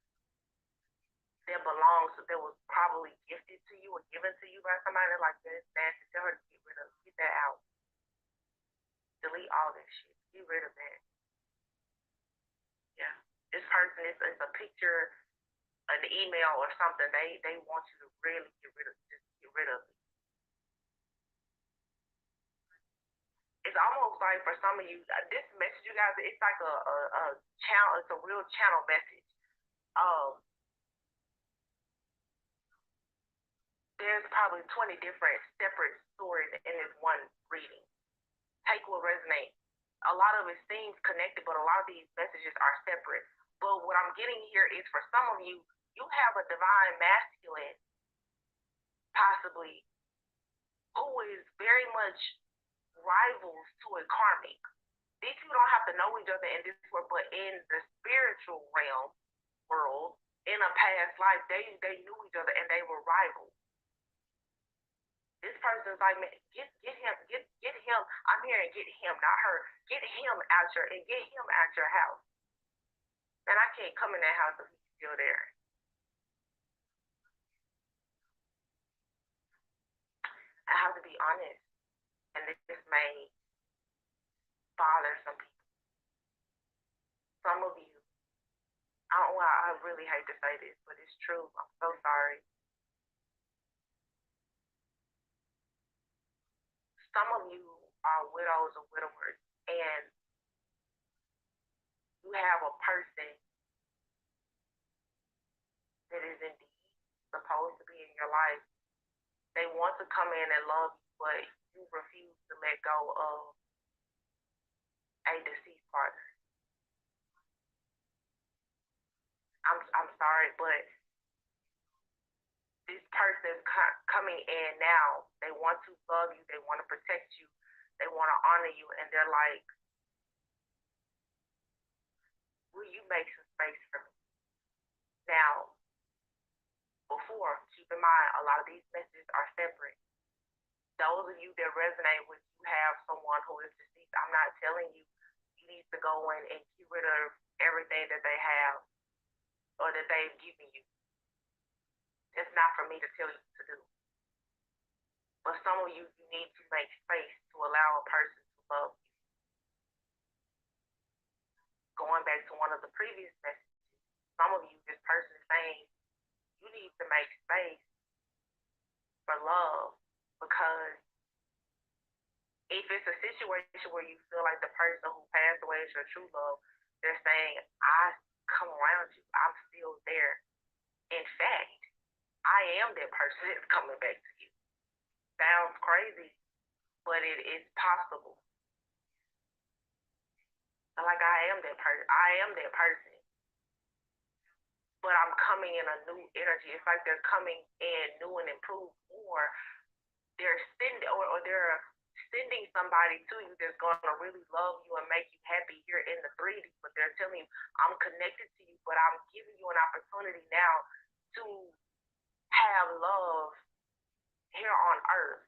that belongs, that was probably gifted to you or given to you by somebody like that. It's nasty. Tell her to get rid of it. Get that out. Delete all that shit. Get rid of that. Yeah. This person is a picture, an email or something. They want you to really get rid of it. Just get rid of it. It's almost like for some of you, this message, you guys, it's like a channel. It's a real channel message. There's probably 20 different separate stories in this one reading. Take what resonates. A lot of it seems connected, but a lot of these messages are separate. But what I'm getting here is, for some of you, you have a divine masculine, possibly, who is very much rivals to a karmic. These people don't have to know each other in this world, but in the spiritual realm, world, in a past life, they knew each other and they were rivals. This person's like, man, get him. I'm hearing get him, not her. Get him out your house. And I can't come in that house if he's still there. I have to be honest, and this may bother some people. Some of you, I really hate to say this, but it's true. I'm so sorry. Some of you are widows or widowers, and you have a person that is indeed supposed to be in your life. They want to come in and love you, but you refuse to let go of a deceased partner. I'm sorry, but this person is coming in now. They want to love you. They want to protect you. They want to honor you. And they're like, will you make some space for me? Now, before, keep in mind, a lot of these messages are separate. Those of you that resonate with, you have someone who is deceased. I'm not telling you need to go in and get rid of everything that they have or that they've given you. It's not for me to tell you to do. But some of you need to make space to allow a person to love you. Going back to one of the previous messages, some of you, this person is saying, you need to make space for love, because if it's a situation where you feel like the person who passed away is your true love, they're saying, I come around you. I'm still there. In fact, I am that person that's coming back to you. Sounds crazy, but it is possible. Like, I am that person. But I'm coming in a new energy. It's like they're coming in new and improved, or they're sending somebody to you that's going to really love you and make you happy here in the 3D, but they're telling you, I'm connected to you, but I'm giving you an opportunity now to have love here on earth.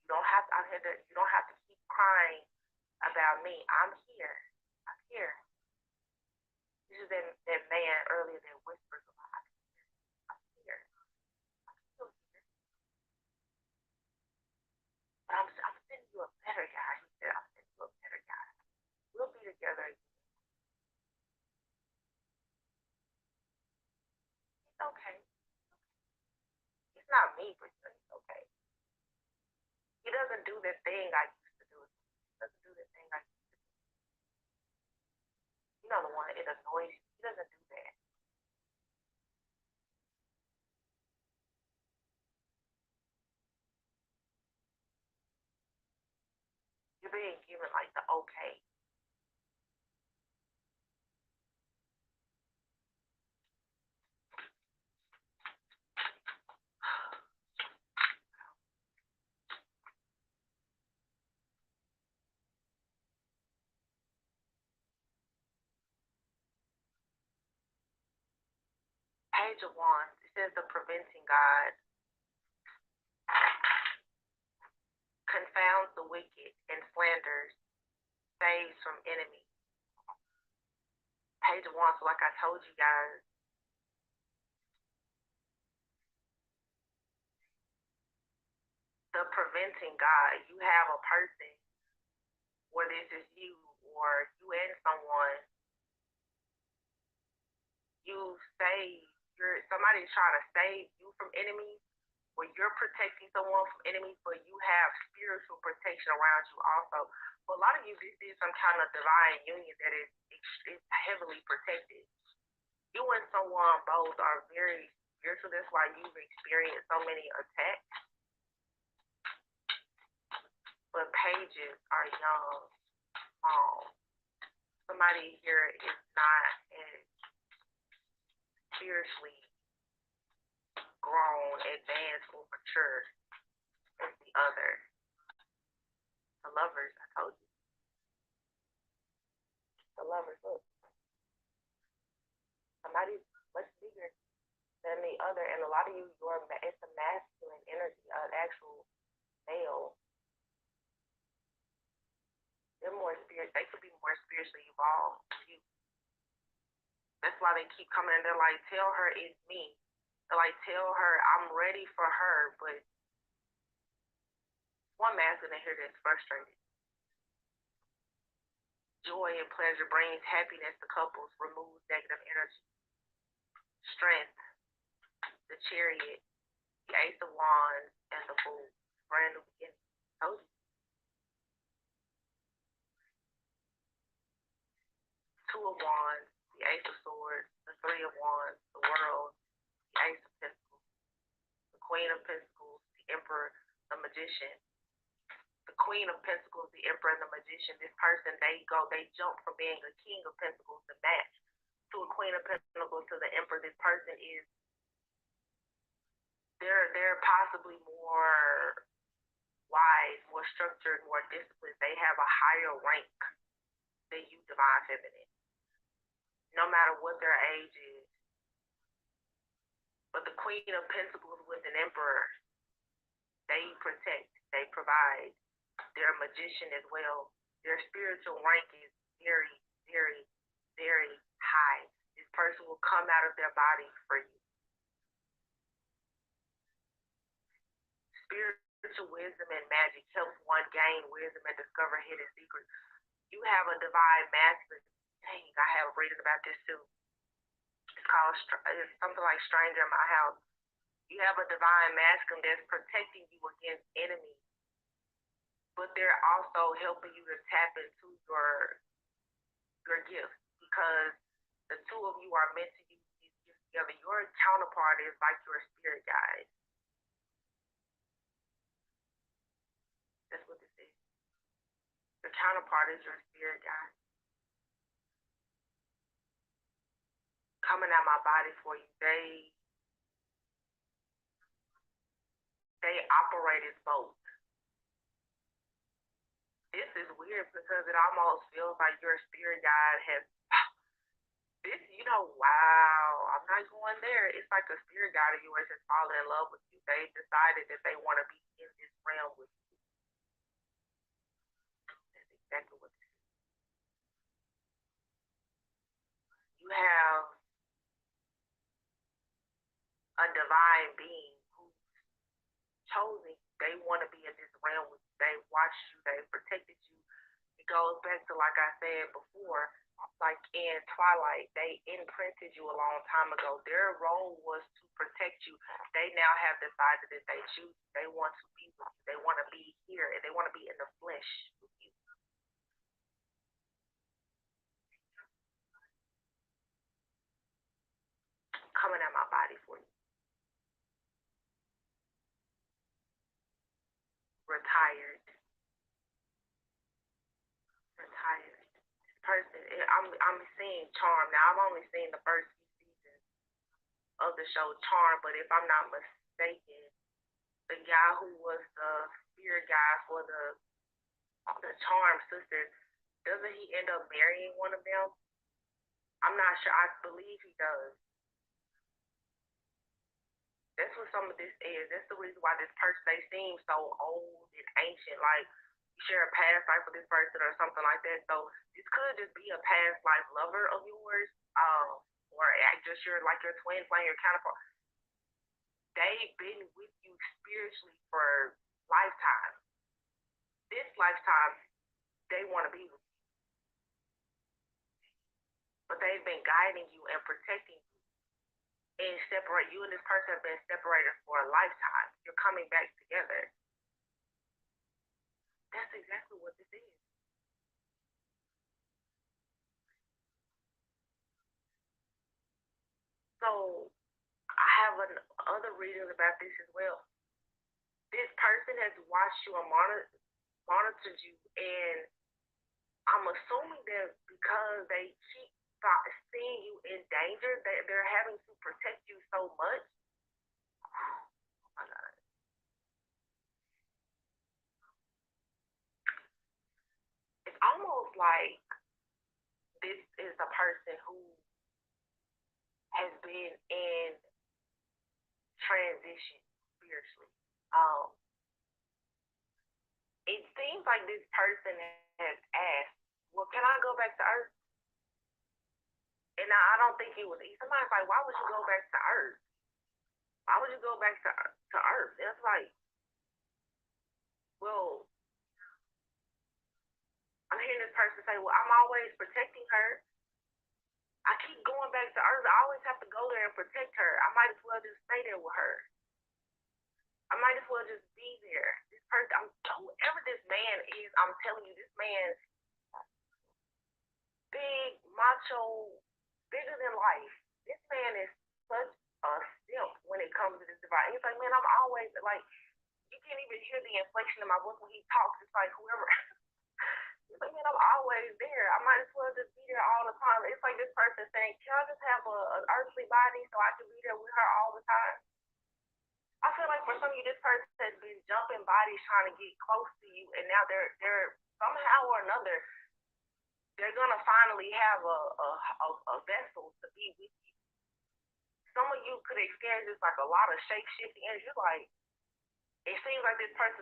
You don't have to keep crying about me. I'm here. This is that man earlier that whispers a lot. I'm here. I'm still here. not me, but it's okay. He doesn't do the thing I used to do. He doesn't do the thing I used to do. You know the one, it annoys you. He doesn't do that. You're being given like the okay. Page of Wands, it says the preventing God confounds the wicked and slanders, saves from enemies. Page of Wands, so like I told you guys, the preventing God, you have a person, whether this is you or you and someone, you save, somebody's trying to save you from enemies, where you're protecting someone from enemies, but you have spiritual protection around you also. For a lot of you, this is some kind of divine union that is heavily protected. You and someone both are very spiritual. That's why you've experienced so many attacks. But pages are young, small. Somebody here is not as spiritually grown, advanced, or mature as the other. The Lovers, I told you. The Lovers, look. Somebody's much bigger than the other, and a lot of you, it's a masculine energy, an actual male. They're more they could be more spiritually evolved than you. That's why they keep coming and they're like, tell her it's me. They're like, tell her I'm ready for her, but one masculine here that's frustrated. Joy and pleasure brings happiness to couples, removes negative energy. Strength, the Chariot, the Ace of Wands, and the Fool. Brand new beginning. Told you. Two of Wands, the Ace of Swords, the Three of Wands, the World, the Ace of Pentacles, the Queen of Pentacles, the Emperor, the Magician. The Queen of Pentacles, the Emperor, and the Magician. This person, they jump from being a King of Pentacles to match to a Queen of Pentacles to the Emperor. This person is, they're possibly more wise, more structured, more disciplined. They have a higher rank than you, Divine Feminine, no matter what their age is. But the Queen of Pentacles with an Emperor, they protect, they provide. They're a magician as well. Their spiritual rank is very, very, very high. This person will come out of their body for you. Spiritual wisdom and magic helps one gain wisdom and discover hidden secrets. You have a divine masculine. Dang, I have reading about this too. It's something like Stranger in My House. You have a divine masculine that's protecting you against enemies, but they're also helping you to tap into your gifts, because the two of you are meant to use these gifts together. Your counterpart is like your spirit guide. That's what this is. Your counterpart is your spirit guide. Coming out my body for you. They operate as both. This is weird because it almost feels like your spirit guide has this, wow, I'm not going there. It's like a spirit guide of yours has fallen in love with you. They decided that they want to be in this realm with you. That's exactly what this is. You have a divine being who's chosen. They want to be in this realm with you. They watched you. They protected you. It goes back to, like I said before, like in Twilight, they imprinted you a long time ago. Their role was to protect you. They now have decided that they choose, they want to be with you. They want to be here, and they want to be in the flesh with you. Coming at my body for you. Retired. Retired. This person, I'm seeing Charm. Now, I've only seen the first few seasons of the show Charm, but if I'm not mistaken, the guy who was the spirit guy for the Charm sisters, doesn't he end up marrying one of them? I'm not sure. I believe he does. That's what some of this is. That's the reason why this person, they seem so old and ancient. Like you share a past life with this person or something like that. So this could just be a past life lover of yours, or just your twin flame, your counterpart. They've been with you spiritually for lifetime. This lifetime, they want to be with you, but they've been guiding you and protecting you. And separate you and this person have been separated for a lifetime. You're coming back together. That's exactly what this is. So I have other readings about this as well. This person has watched you and monitored you, and I'm assuming that because they keep seeing you in danger, that they're having to protect you so much. Oh my God. It's almost like this is a person who has been in transition spiritually. Um, it seems like this person has asked, well, can I go back to Earth? And I don't think it was. Somebody's like, why would you go back to Earth? Why would you go back to Earth? And it's like, well, I'm hearing this person say, well, I'm always protecting her. I keep going back to Earth. I always have to go there and protect her. I might as well just stay there with her. I might as well just be there. This person, whoever this man is, I'm telling you, this man, big, macho, bigger than life. This man is such a simp when it comes to this divine. He's like, man, I'm always like, you can't even hear the inflection in my voice when he talks. It's like whoever. He's like, man, I'm always there. I might as well just be there all the time. It's like this person saying, can I just have an earthly body so I can be there with her all the time? I feel like for some of you, this person has been jumping bodies trying to get close to you, and now they're somehow or another, they're gonna finally have a vessel to be with you. Some of you could experience just like a lot of shape shifting, and you're like, it seems like this person's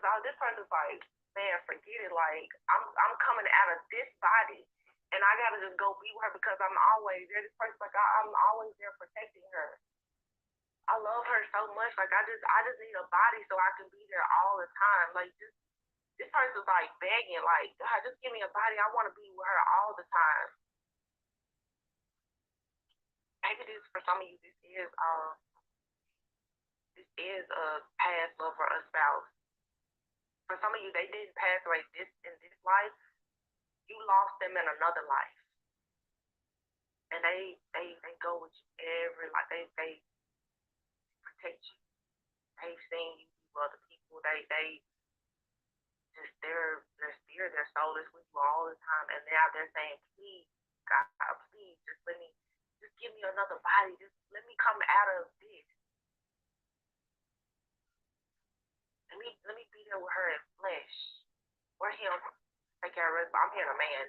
like, man, forget it. Like I'm coming out of this body, and I gotta just go be with her because I'm always there. This person's like, I'm always there protecting her. I love her so much. Like I just need a body so I can be there all the time. Like this person's like begging, like, God, just give me a body. I want to be with her all the time. Maybe this for some of you, this is a past lover or spouse. For some of you, they didn't pass away in this life. You lost them in another life, and they go with you every life. They protect you. They've seen you with other people. They just their spirit, their soul is with you all the time, and now they're saying, please, God, please, just give me another body. Just let me come out of this. Let me be there with her in flesh. Or him. Take care of us. I'm hearing a man.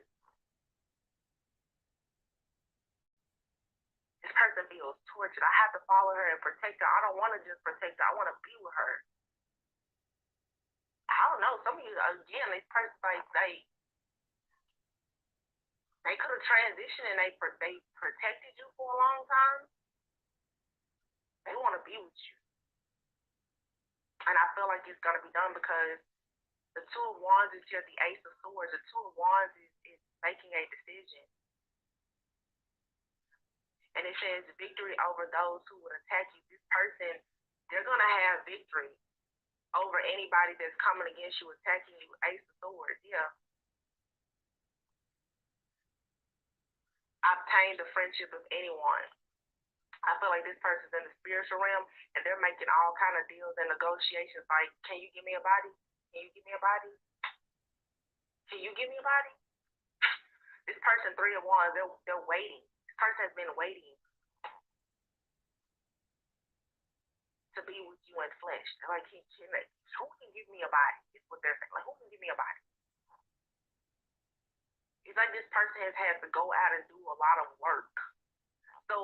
This person feels tortured. I have to follow her and protect her. I don't want to just protect her. I want to be with her. I don't know. Some of you, again, this person, like, they could have transitioned and they protected you for a long time. They want to be with you. And I feel like it's going to be done because the Two of Wands is here, the Ace of Swords. The Two of Wands is making a decision. And it says victory over those who would attack you. This person, they're going to have have victory over anybody that's coming against you, attacking you. Ace of Swords, yeah. Obtain the friendship of anyone. I feel like this person's in the spiritual realm and they're making all kind of deals and negotiations like, can you give me a body? Can you give me a body? Can you give me a body? This person, 3 of Wands, they're waiting. This person has been waiting to be with you in flesh. They're like, who can give me a body? Is what they're saying. Like, who can give me a body? It's like this person has had to go out and do a lot of work. So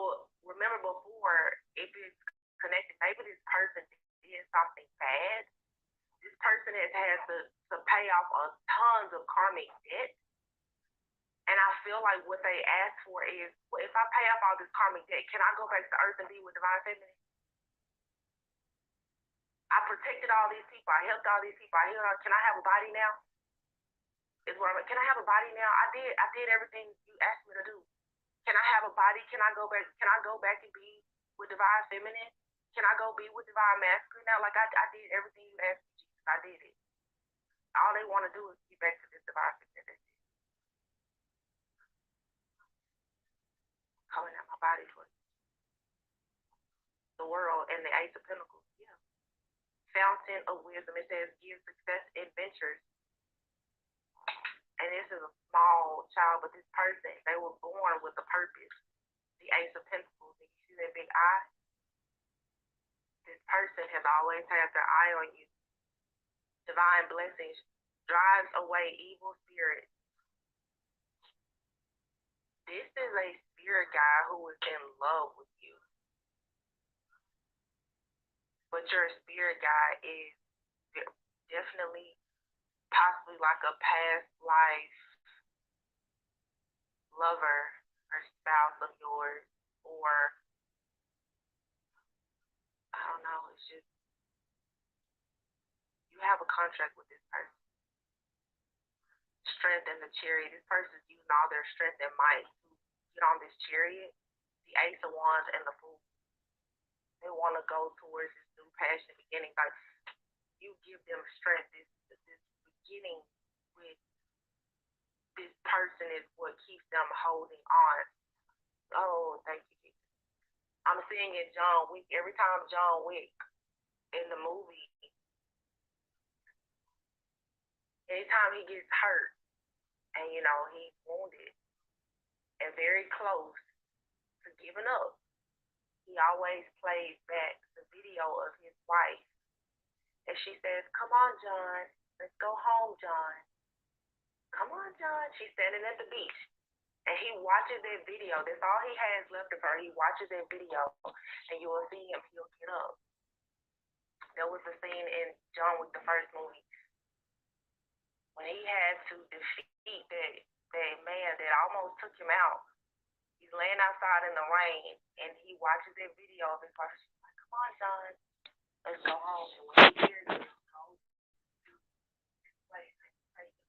remember before, if it's connected, maybe this person did something bad. This person has had to pay off tons of karmic debt. And I feel like what they ask for is, well, if I pay off all this karmic debt, can I go back to Earth and be with Divine Feminine? I protected all these people. I helped all these people. Can I have a body now? Can I have a body now? I did everything you asked me to do. Can I have a body? Can I go back? Can I go back and be with Divine Feminine? Can I go be with Divine Masculine now? Like I did everything you asked me, Jesus. I did it. All they want to do is get back to this Divine Feminine. Calling out my body for the world and the Ace of Pentacles. Yeah. Fountain of Wisdom. It says give success adventures. And this is a small child, but this person, they were born with a purpose. The Ace of Pentacles. And you see that big eye? This person has always had their eye on you. Divine blessings drives away evil spirits. This is a spirit guy who is in love with you. But your spirit guy is definitely possibly like a past life lover or spouse of yours, or I don't know, it's just you have a contract with this person. Strength in the Chariot. This person's using all their strength and might to get on this chariot. The Ace of Wands and the Fool. They want to go towards this new passion beginning. Like you give them strength. This beginning with this person is what keeps them holding on. Oh, thank you. I'm seeing it John Wick. Every time John Wick in the movie, anytime he gets hurt and he's wounded and very close to giving up, he always plays back the video of his wife. And she says, come on, John. Let's go home, John. Come on, John. She's standing at the beach. And he watches that video. That's all he has left of her. He watches that video. And you will see him. He'll get up. There was a scene in John Wick, the first movie, when he had to defeat that man that almost took him out. He's laying outside in the rain. And he watches that video of his wife. She's like, come on, John. Let's go home.